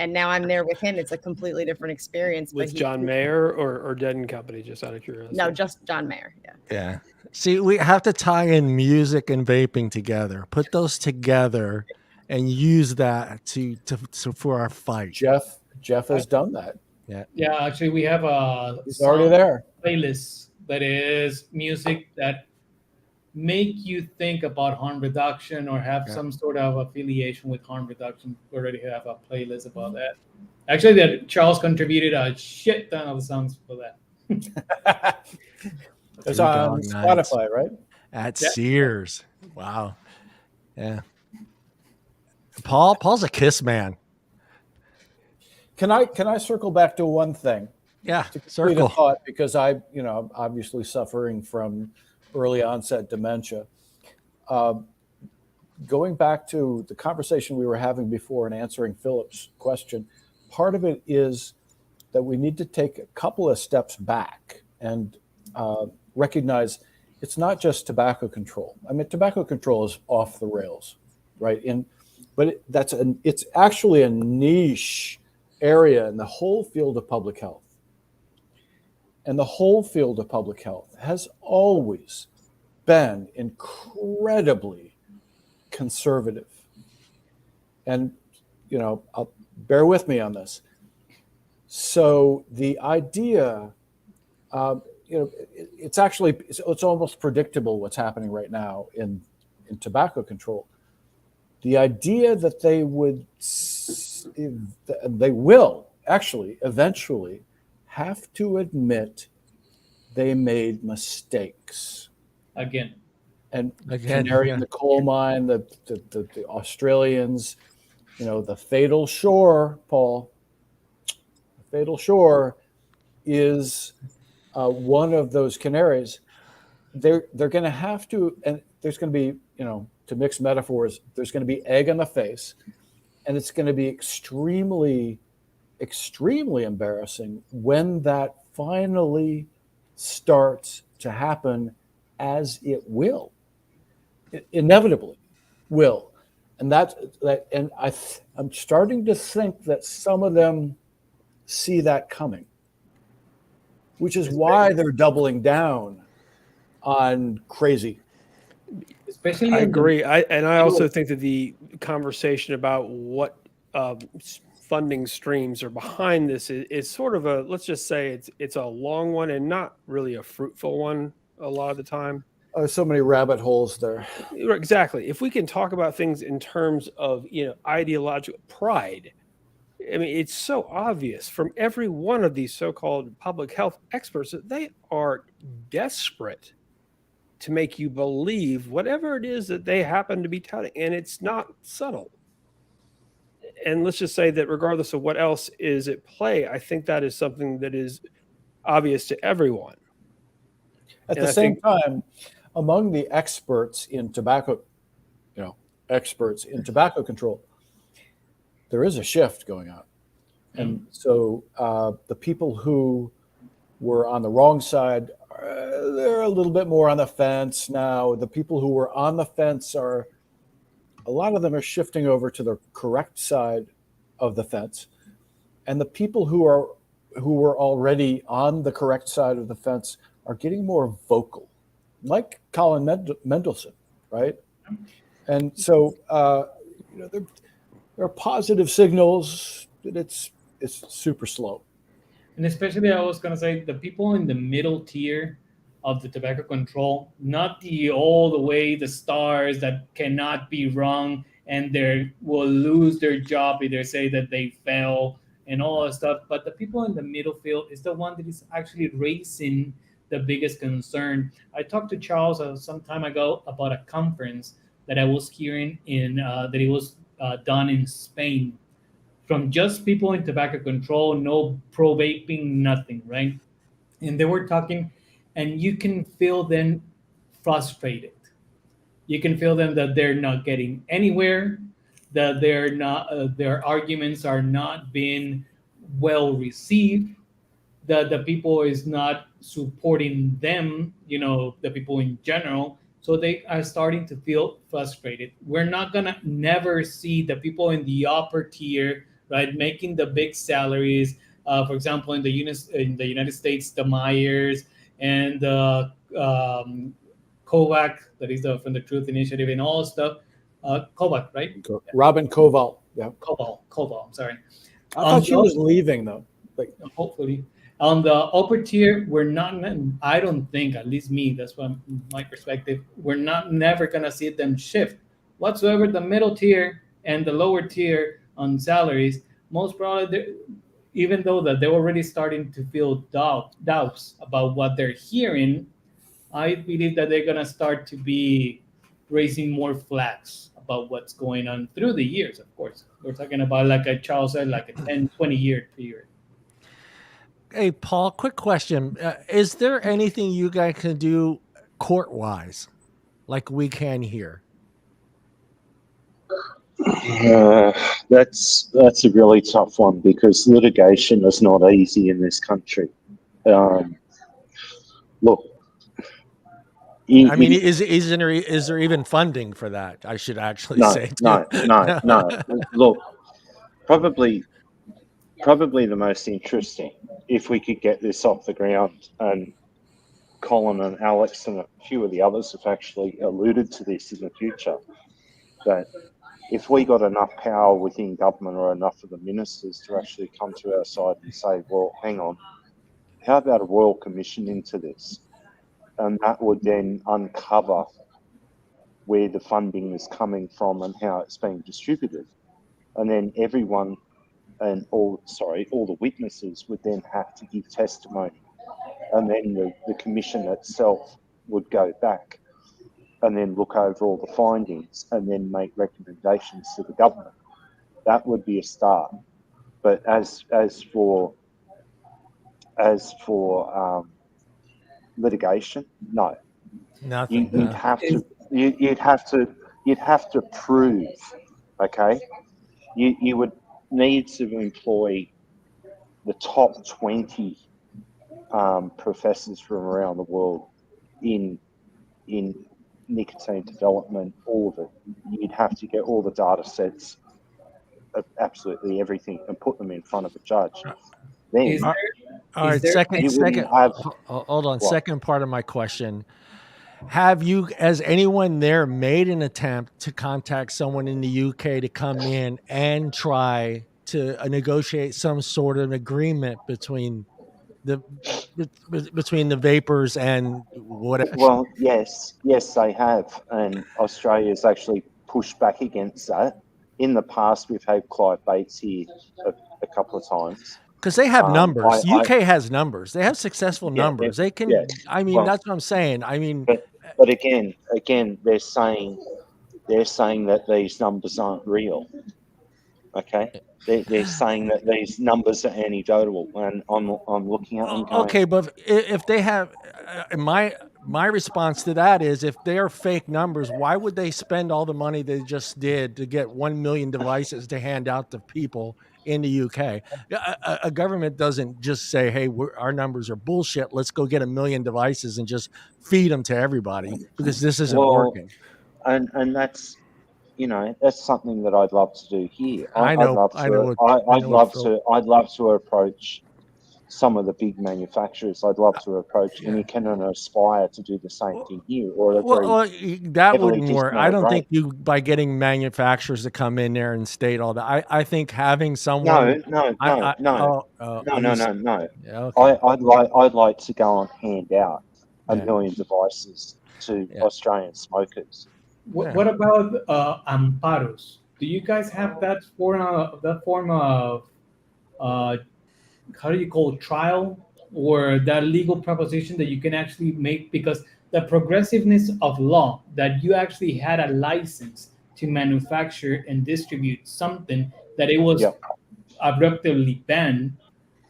now I'm there with him. It's a completely different experience. With John Mayer or Dead and Company, just out of curiosity. No, just John Mayer. Yeah. Yeah. See, we have to tie in music and vaping together. Put those together and use that to for our fight. Jeff has done that. Yeah, actually, we have a He's already there. playlist that is music that make you think about harm reduction or have some sort of affiliation with harm reduction. We already have a playlist about that. Actually, that Charles contributed a shit ton of songs for that. It's on Spotify, right? At Sears. Wow. Yeah. Paul's a Kiss man. Can I circle back to one thing? Yeah, To complete a circle. thought, because I'm obviously suffering from early onset dementia. Going back to the conversation we were having before and answering Philip's question, part of it is that we need to take a couple of steps back and recognize it's not just tobacco control. I mean, tobacco control is off the rails, right? But it's actually a niche area in the whole field of public health. And the whole field of public health has always been incredibly conservative. And, bear with me on this. So the idea, it's almost predictable what's happening right now in tobacco control. The idea that they will actually eventually have to admit they made mistakes. Again. And canary in the coal mine, the Australians, the fatal shore, Paul. The fatal shore is one of those canaries. They're going to have to, and there's going to be, to mix metaphors, there's going to be egg on the face, and it's going to be extremely, extremely embarrassing when that finally starts to happen, as it will. It inevitably will. And I'm starting to think that some of them see that coming, which is why they're doubling down on crazy. Especially I agree. I also think that the conversation about what funding streams are behind this is sort of a, let's just say it's a long one and not really a fruitful one a lot of the time. So many rabbit holes there. Exactly. If we can talk about things in terms of ideological pride, I mean, it's so obvious from every one of these so-called public health experts that they are desperate to make you believe whatever it is that they happen to be touting, and it's not subtle. And let's just say that regardless of what else is at play, I think that is something that is obvious to everyone. At the same time, among the experts in tobacco control, there is a shift going on. And so the people who were on the wrong side, they're a little bit more on the fence now. The people who were on the fence a lot of them are shifting over to the correct side of the fence. And the people who were already on the correct side of the fence are getting more vocal, like Colin Mendelsohn, right? And so there are positive signals, but it's super slow. And especially, I was going to say, the people in the middle tier of the tobacco control, not all the way the stars that cannot be wrong and they will lose their job if they say that they fail and all that stuff. But the people in the middle field is the one that is actually raising the biggest concern. I talked to Charles some time ago about a conference that I was hearing that it was done in Spain, from just people in tobacco control, no pro vaping, nothing, right? And they were talking, and you can feel them frustrated. You can feel them that they're not getting anywhere. that they're not their arguments are not being well received, that the people is not supporting them, the people in general. So they are starting to feel frustrated. We're not gonna never see the people in the upper tier, right, making the big salaries. For example, in the United States, the Myers and the Kovac, that is from the Truth Initiative and all stuff. Kovac, right? Robin Koval. Yeah. Koval. I'm sorry. I thought she was leaving though. Like, hopefully. On the upper tier, we're not, I don't think, at least me, that's from my perspective, we're not never going to see them shift whatsoever. The middle tier and the lower tier on salaries, most probably, even though that they're already starting to feel doubts about what they're hearing, I believe that they're going to start to be raising more flags about what's going on through the years, of course. We're talking about, like Charles said, like a 10, 20-year period. Hey, Paul, quick question. Is there anything you guys can do court-wise like we can here? That's a really tough one because litigation is not easy in this country. Look, I mean, is there even funding for that? I should actually say. No. Look, probably the most interesting, if we could get this off the ground, and Colin and Alex and a few of the others have actually alluded to this in the future, that if we got enough power within government or enough of the ministers to actually come to our side and say, well, hang on, how about a royal commission into this? And that would then uncover where the funding is coming from and how it's being distributed. And then everyone and all the witnesses would then have to give testimony. And then the commission itself would go back and then look over all the findings and then make recommendations to the government. That would be a start. But as for litigation, no. Nothing. You'd have to prove. Okay, you would need to employ the top 20 professors from around the world in nicotine development, all of it. You'd have to get all the data sets of absolutely everything and put them in front of a judge. Then, all right, hold on. What? Second part of my question. Has anyone there made an attempt to contact someone in the UK to come in and try to negotiate some sort of agreement between the vapors and whatever? Well, yes, they have, and Australia's actually pushed back against that. In the past, we've had Clive Bates here a couple of times. Because they have numbers. UK has numbers. They have successful numbers. They can. Yeah. I mean, that's what I'm saying. I mean, but again, they're saying that these numbers aren't real. Okay, they're saying that these numbers are anecdotal, and I'm looking at them. Okay, but if they have, my response to that is, if they are fake numbers, why would they spend all the money they just did to get 1 million devices to hand out to people in the UK? A government doesn't just say, hey, our numbers are bullshit, let's go get 1 million devices and just feed them to everybody, because this isn't working. And that's, that's something that I'd love to do here. I'd love to approach some of the big manufacturers. I'd love to approach any can and aspire to do the same thing here. That wouldn't work. I don't think by getting manufacturers to come in there and state all that. I think having someone. No. Yeah, okay. I'd like to go and hand out 1 million devices to Australian smokers. What about amparos? Do you guys have that form of how do you call it, trial, or that legal proposition that you can actually make? Because the progressiveness of law, that you actually had a license to manufacture and distribute something that it was abruptly banned,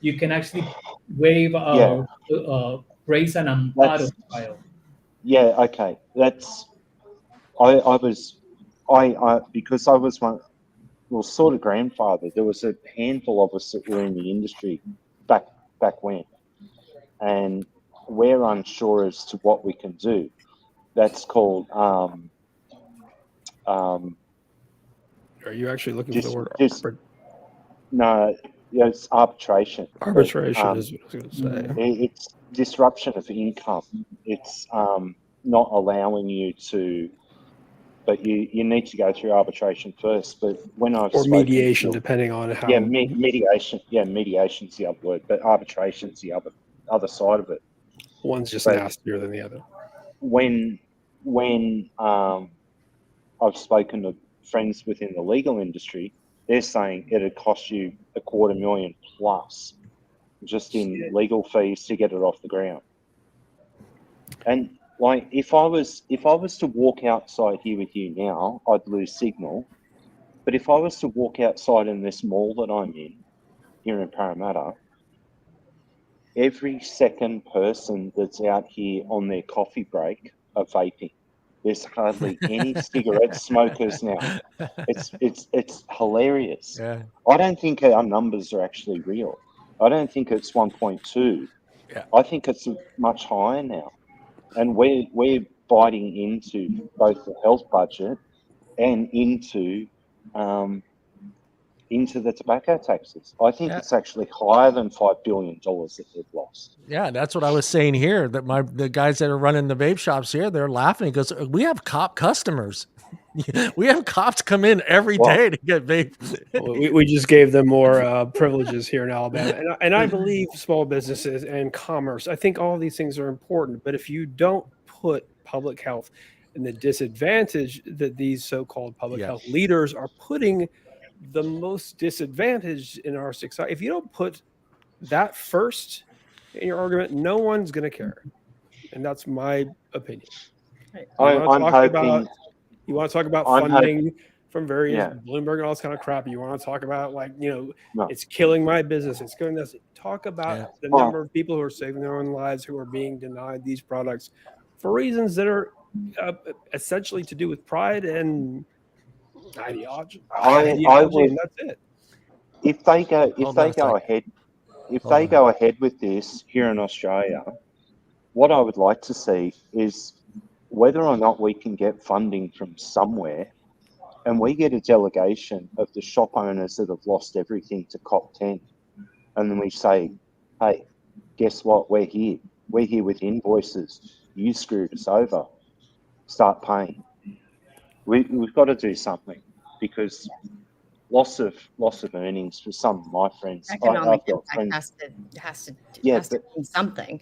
you can actually raise an amparo trial. Yeah, okay. That's because I was sort of grandfather. There was a handful of us that were in the industry back when, and we're unsure as to what we can do. That's called Are you actually looking for the word no, it's arbitration. arbitration? But, Is what I was going to say. it's disruption of income. It's not allowing you to, but you need to go through arbitration first. But when I've Or spoken mediation, to, depending on how. yeah, mediation. Yeah, mediation's the other word, but arbitration's the other side of it. One's just But nastier than the other. when I've spoken to friends within the legal industry, they're saying it'd cost you $250,000 plus just in legal fees to get it off the ground. And like, if I was to walk outside here with you now, I'd lose signal. But if I was to walk outside in this mall that I'm in here in Parramatta, every second person that's out here on their coffee break are vaping. There's hardly any cigarette smokers now. It's hilarious. Yeah. I don't think our numbers are actually real. I don't think it's 1.2. Yeah. I think it's much higher now, and we're biting into both the health budget and into the tobacco taxes. I think it's actually higher than $5 billion that they've lost. Yeah, that's what I was saying here. That the guys that are running the vape shops here, they're laughing because we have cop customers. We have cops come in every day to get vape. We just gave them more privileges here in Alabama, and I believe small businesses and commerce. I think all these things are important, but if you don't put public health and the disadvantage that these so-called public health leaders are putting the most disadvantaged in our society, if you don't put that first in your argument, no one's going to care, and that's my opinion. You want to talk about funding from various Bloomberg and all this kind of crap. You want to talk about it's killing my business. It's killing this. Talk about the number of people who are saving their own lives, who are being denied these products for reasons that are essentially to do with pride and ideology. And that's it. If they go ahead with this here in Australia, what I would like to see is whether or not we can get funding from somewhere, and we get a delegation of the shop owners that have lost everything to COP10, and then we say, hey, guess what? We're here with invoices. You screwed us over. Start paying. We've got to do something, because loss of earnings for some of my friends. Economic impact has to mean something.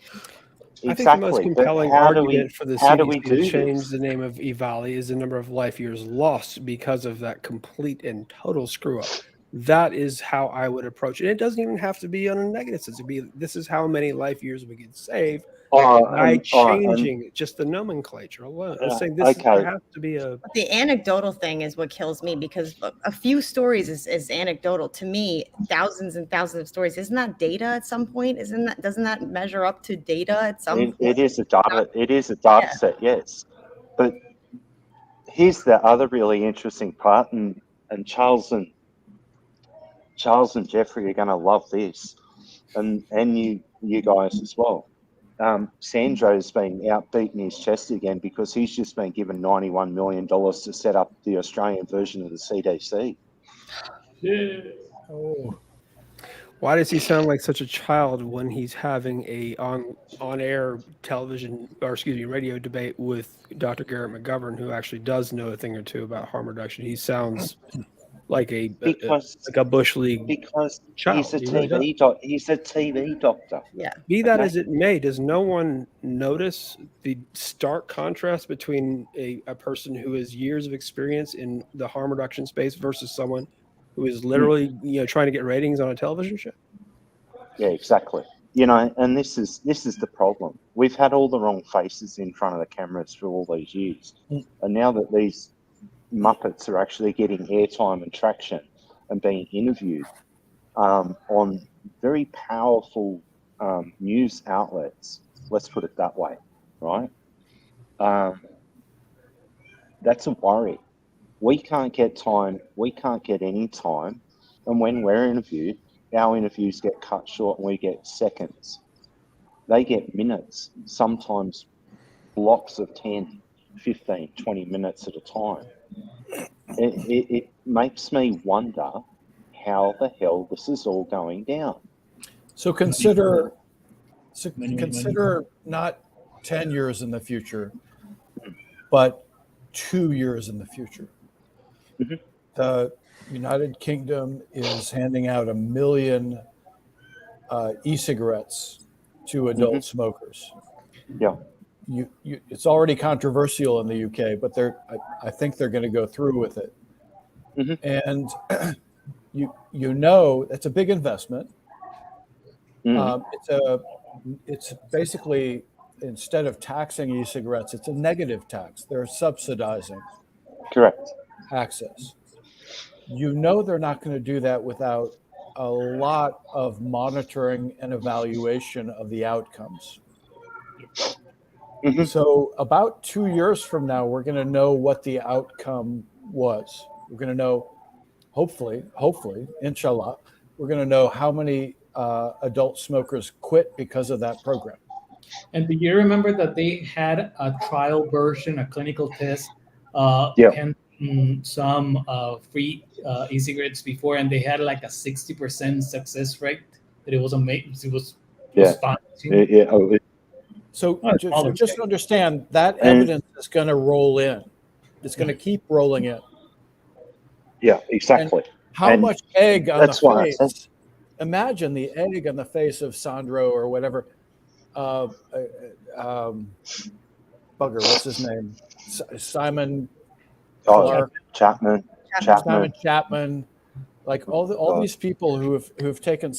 I think the most compelling argument for the CDC to change the name of EVALI is the number of life years lost because of that complete and total screw up. That is how I would approach it. It doesn't even have to be on a negative sense. This is how many life years we can save by changing just the nomenclature alone. I'm saying there has to be a. The anecdotal thing is what kills me, because a few stories is anecdotal. To me, thousands and thousands of stories. Isn't that data at some point? Doesn't that measure up to data at some point? It is a data set, yes. But here's the other really interesting part, and Charles and Jeffrey are going to love this, and you guys as well. Sandro's been out beating his chest again because he's just been given $91 million to set up the Australian version of the CDC. Yeah. Oh. Why does he sound like such a child when he's having a on-air radio debate with Dr. Garrett McGovern, who actually does know a thing or two about harm reduction? He sounds like a bush league child. He's a TV doctor. Yeah. Be that as it may, does no one notice the stark contrast between a person who has years of experience in the harm reduction space versus someone who is literally trying to get ratings on a television show? Yeah, exactly. And this is the problem. We've had all the wrong faces in front of the cameras for all these years, and now that these Muppets are actually getting airtime and traction and being interviewed on very powerful news outlets, let's put it that way, right? That's a worry. We can't get time. We can't get any time. And when we're interviewed, our interviews get cut short and we get seconds. They get minutes, sometimes blocks of 10, 15, 20 minutes at a time. It makes me wonder how the hell this is all going down. So consider not 10 years in the future, but 2 years in the future. Mhm. The United Kingdom is handing out 1 million e-cigarettes to adult smokers. Yeah. It's already controversial in the UK, but I think they're going to go through with it. And it's a big investment. It's basically, instead of taxing e-cigarettes, it's a negative tax. They're subsidizing Correct. access. They're not going to do that without a lot of monitoring and evaluation of the outcomes. So about 2 years from now, we're going to know what the outcome was. We're going to know, hopefully, inshallah, we're going to know how many adult smokers quit because of that program. And do you remember that they had a trial version, a clinical test, and some free e-cigarettes before, and they had like a 60% success rate? That it was amazing. It was fine. So just understand that evidence is going to roll in. It's going to keep rolling in. Yeah, exactly. And how much egg on the face? Imagine the egg on the face of Sandro or whatever. Bugger, what's his name? Simon Clark. Chapman. Simon Chapman. Like all these people who've taken,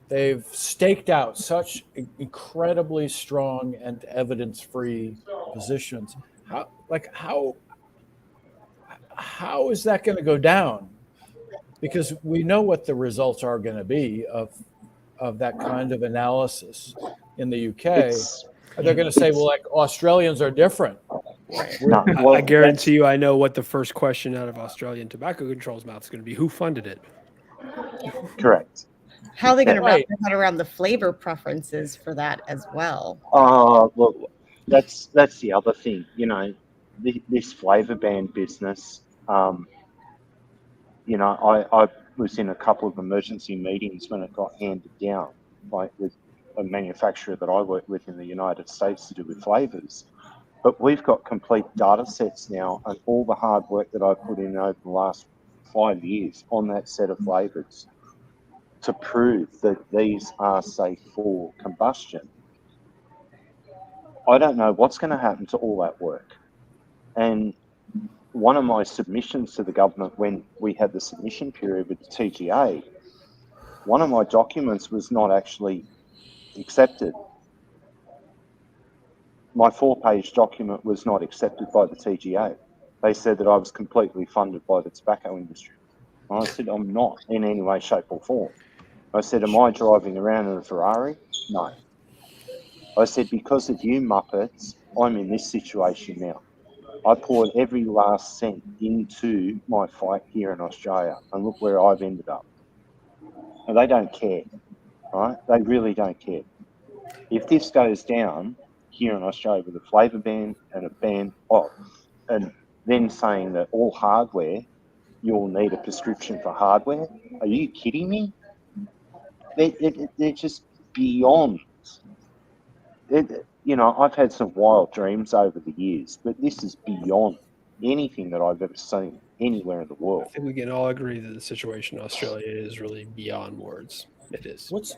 they've staked out such incredibly strong and evidence-free positions. How is that going to go down? Because we know what the results are going to be of that kind of analysis in the UK. They're going to say, well, like Australians are different. I guarantee you, I know what the first question out of Australian Tobacco Control's mouth is going to be. Who funded it? Correct. How are they going to wrap their head around the flavor preferences for that as well? Well, that's the other thing. This flavor ban business. I was in a couple of emergency meetings when it got handed down, like with a manufacturer that I work with in the United States to do with flavors. But we've got complete data sets now, and all the hard work that I've put in over the last 5 years on that set of flavors to prove that these are safe for combustion. I don't know what's going to happen to all that work. And one of my submissions to the government when we had the submission period with the TGA, one of my documents was not actually accepted. My 4-page document was not accepted by the TGA. They said that I was completely funded by the tobacco industry. And I said, I'm not in any way, shape or form. I said, am I driving around in a Ferrari? No. I said, because of you Muppets, I'm in this situation now. I poured every last cent into my fight here in Australia, and look where I've ended up. And they don't care, right? They really don't care. If this goes down here in Australia with a flavour ban and a ban, and then saying that all hardware, you'll need a prescription for hardware, are you kidding me? They're just beyond. I've had some wild dreams over the years, but this is beyond anything that I've ever seen anywhere in the world. I think we can all agree that the situation in Australia is really beyond words. It is. What's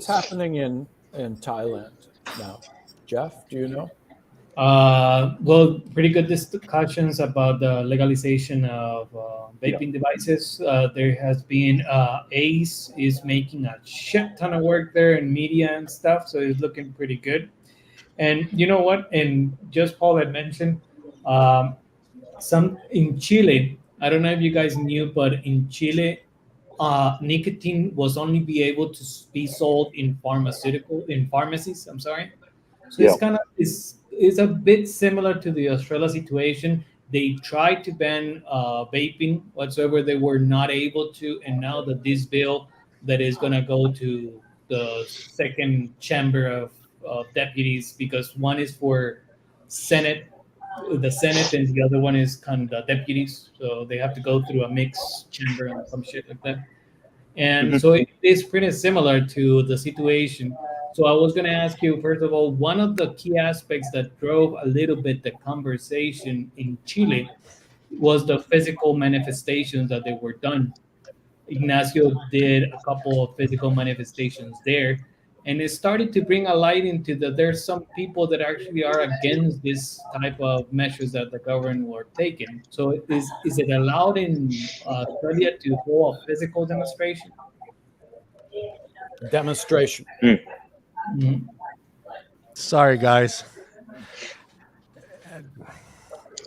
happening in Thailand now? Jeff, do you know? Well, pretty good discussions about the legalization of vaping devices. There has been ACE is making a shit ton of work there in media and stuff, so it's looking pretty good. And you know what? And just Paul had mentioned some in Chile. I don't know if you guys knew, but in Chile, nicotine was only be able to be sold in pharmacies. I'm sorry. So it's kind of it's a bit similar to the Australia situation, They tried to ban vaping whatsoever. They were not able to. And now that this bill that is going to go to the second chamber of deputies, because one is for the Senate, and the other one is kind of the deputies. So they have to go through a mixed chamber and some shit like that. And so it is pretty similar to the situation. So I was going to ask you, first of all, one of the key aspects that drove a little bit the conversation in Chile was the physical manifestations that they were done. Ignacio did a couple of physical manifestations there, and it started to bring a light into that there's some people that actually are against this type of measures that the government were taking. So is it allowed in Australia to hold a physical demonstration? Demonstration. Mhm. Sorry, guys.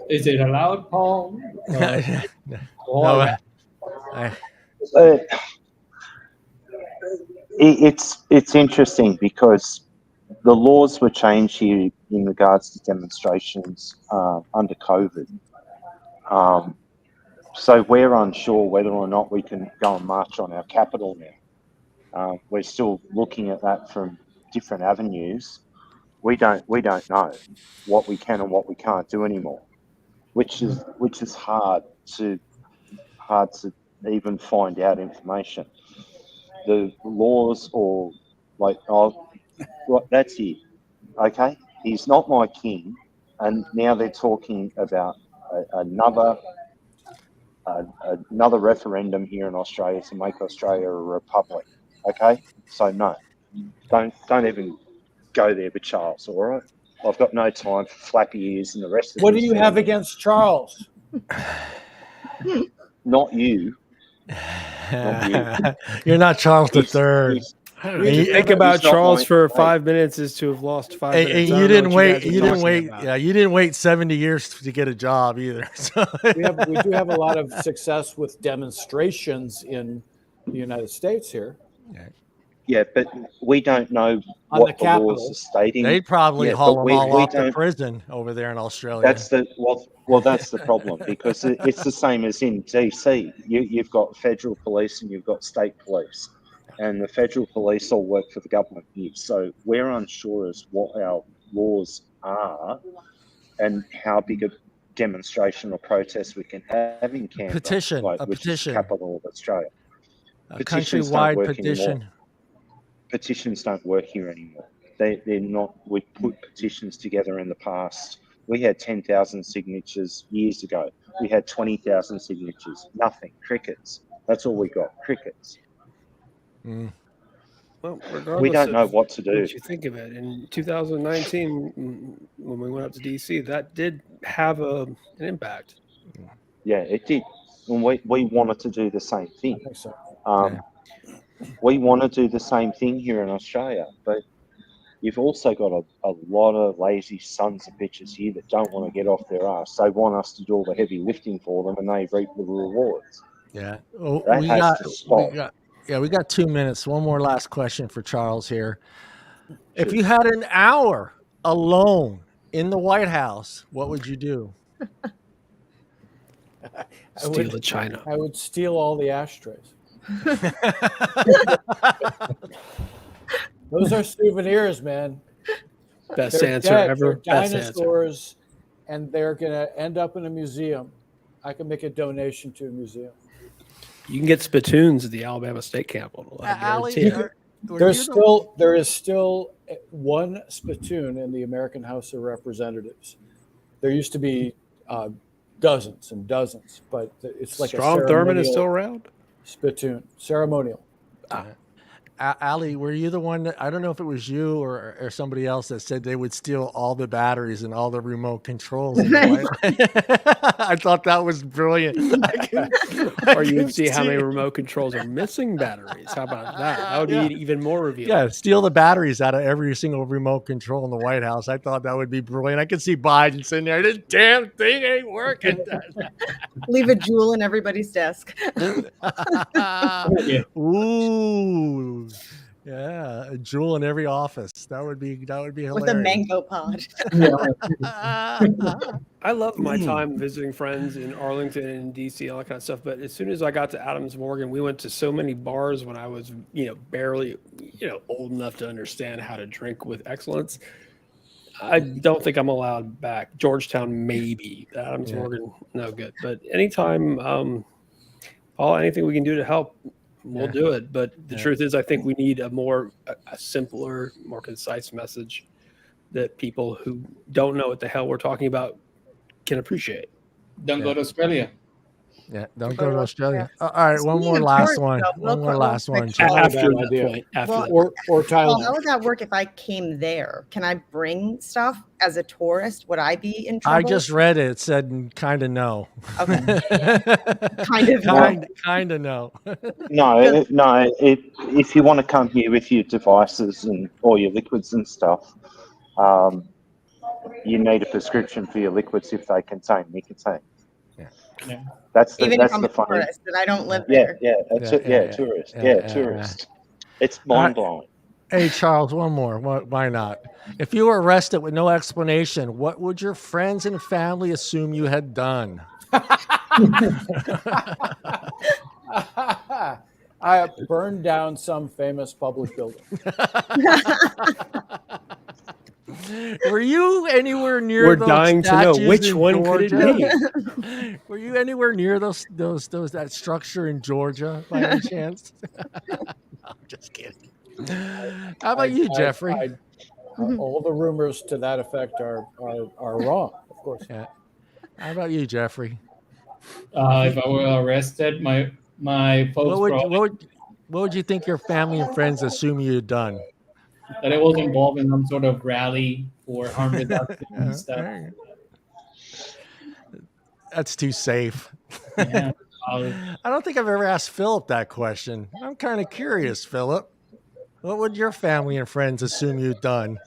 Is it allowed, Paul? No, it's interesting because the laws were changed here in regards to demonstrations under COVID. So we're unsure whether or not we can go and march on our capital now. We're still looking at that from different avenues. We don't know what we can and what we can't do anymore, which is hard to even find out information. The laws or like, oh, well, that's it. Okay, he's not my king, and now they're talking about another referendum here in Australia to make Australia a republic. Okay, so no, don't even go there with Charles. All right, I've got no time for flappy ears and the rest of. What do you have against Charles? Not you. You're not Charles III. Think about Charles for 5 minutes is to have lost 5 minutes. And you didn't wait. You didn't wait. Yeah, you didn't wait 70 years to get a job either. So. We do have a lot of success with demonstrations in the United States here. Yeah, but we don't know what the laws are stating. They'd probably haul them all off to prison over there in Australia. That's the problem, because it's the same as in DC. You've got federal police and you've got state police, and the federal police all work for the government here. So we're unsure as what our laws are and how big a demonstration or protest we can have in Canberra, which is the capital of Australia. A countrywide petition. Petitions don't work here anymore. They're not. We put petitions together in the past. We had 10,000 signatures years ago. We had 20,000 signatures. Nothing. Crickets. That's all we got. Crickets. Well, regardless, we don't know what to do. What you think of it in 2019 when we went up to DC, that did have an impact. Yeah, it did. And we wanted to do the same thing. I think so. We want to do the same thing here in Australia, but you've also got a lot of lazy sons of bitches here that don't want to get off their ass. They want us to do all the heavy lifting for them, and they reap the rewards. Yeah, we got 2 minutes. One more last question for Charles here. Sure. If you had an hour alone in the White House, what would you do? Steal the China. I would steal all the ashtrays. Those are souvenirs, man. Best answer ever. They're dinosaurs, and they're going to end up in a museum. I can make a donation to a museum. You can get spittoons at the Alabama State Capitol. There is still one spittoon in the American House of Representatives. There used to be dozens and dozens, but it's like Strom Thurmond is still around. Spittoon, ceremonial. Ali, were you the one that, I don't know if it was you or somebody else that said they would steal all the batteries and all the remote controls? I thought that was brilliant. Or you'd see how many remote controls are missing batteries. How about that? That would be even more revealing. Yeah, steal the batteries out of every single remote control in the White House. I thought that would be brilliant. I could see Biden sitting there. This damn thing ain't working. Leave a jewel in everybody's desk. Ooh. Yeah, a jewel in every office. That would be hilarious. With a mango pod. I love my time visiting friends in Arlington and DC, all that kind of stuff. But as soon as I got to Adams Morgan, we went to so many bars when I was, barely, old enough to understand how to drink with excellence. I don't think I'm allowed back. Georgetown, maybe. Adams Morgan, no good. But anytime, Paul, anything we can do to help, we'll do it. But the truth is, I think we need a simpler, more concise message that people who don't know what the hell we're talking about can appreciate. Don't go to Australia. Yeah, don't go to Australia. All right, one more last one. One more last one. After that point. Or Thailand. Well, how would that work if I came there? Can I bring stuff as a tourist? Would I be in trouble? I just read it. It said kind of no. Okay. Kind of no. Kind of no. No. If you want to come here with your devices and all your liquids and stuff, you need a prescription for your liquids if they contain nicotine. Yeah. That's Even that's if I'm the a funny. tourist and I don't live there. Tourist. Tourist. It's mind blowing. Hey, Charles, one more. Why not? If you were arrested with no explanation, what would your friends and family assume you had done? I burned down some famous public building. Were you anywhere near? We're those dying to know statues which in one could it Georgia? be. Were you anywhere near that structure in Georgia by any chance? No, I'm just kidding. How about you, Jeffrey? All the rumors to that effect are wrong, of course. Yeah. How about you, Jeffrey? If I were arrested, my folks What would you think your family and friends assume you had done? that I was involved in some sort of rally for harm reduction and stuff. That's too safe. Yeah. I don't think I've ever asked Philip that question. I'm kind of curious, Philip. What would your family and friends assume you'd done?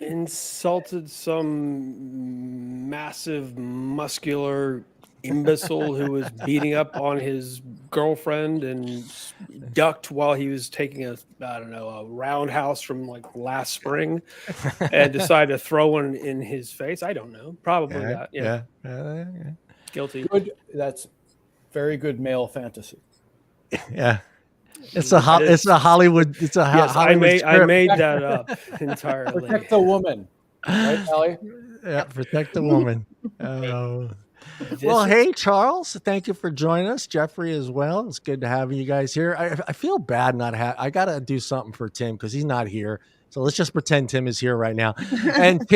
Insulted some massive muscular imbecile who was beating up on his girlfriend and ducked while he was taking a roundhouse from like last spring and decided to throw one in his face. I don't know. Probably that. Yeah. Guilty. Good. That's very good male fantasy. Yeah. It's a Hollywood. It's a Hollywood script. I made that up entirely. Protect the woman, right, Ellie? Yeah, protect the woman. Well, hey, Charles, thank you for joining us. Jeffrey as well. It's good to have you guys here. I feel bad I got to do something for Tim because he's not here. So let's just pretend Tim is here right now. And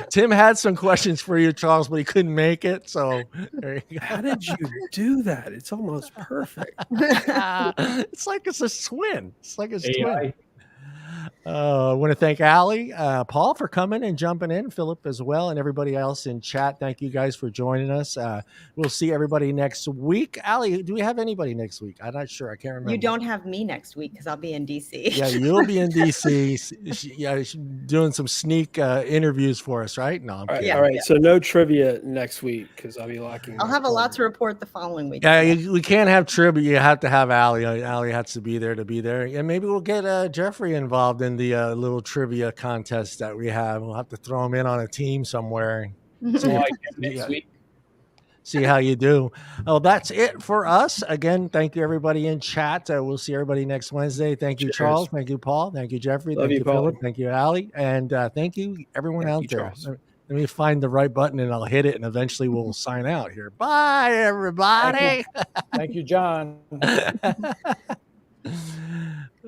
Tim had some questions for you, Charles, but he couldn't make it. So there you go. How did you do that? It's almost perfect. It's like it's a twin. It's like a twin. I want to thank Allie, Paul for coming and jumping in, Philip as well, and everybody else in chat. Thank you guys for joining us. We'll see everybody next week. Allie, do we have anybody next week? I'm not sure. I can't remember. You don't have me next week because I'll be in DC. Yeah, you'll be in DC. Yeah, doing some sneak interviews for us, right? No, I'm kidding. All right. So no trivia next week because I'll be locking. I'll have a lot to report the following week. Yeah, we can't have trivia. You have to have Allie. Allie has to be there to be there. And maybe we'll get Jeffrey involved in the little trivia contest that we have. We'll have to throw him in on a team somewhere. See how you do. Oh, that's it for us. Again, thank you everybody in chat. We'll see everybody next Wednesday. Thank you, Charles. Thank you, Paul. Thank you, Jeffrey. Love thank you, Paul. Philip. Thank you, Allie. And thank you, everyone out there. Charles. Let me find the right button and I'll hit it, and eventually we'll sign out here. Bye, everybody. Thank you, John.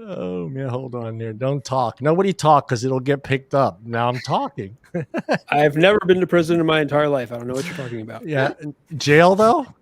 Oh, man, hold on there. Don't talk. Nobody talk because it'll get picked up. Now I'm talking. I've never been to prison in my entire life. I don't know what you're talking about. Yeah. Jail, though?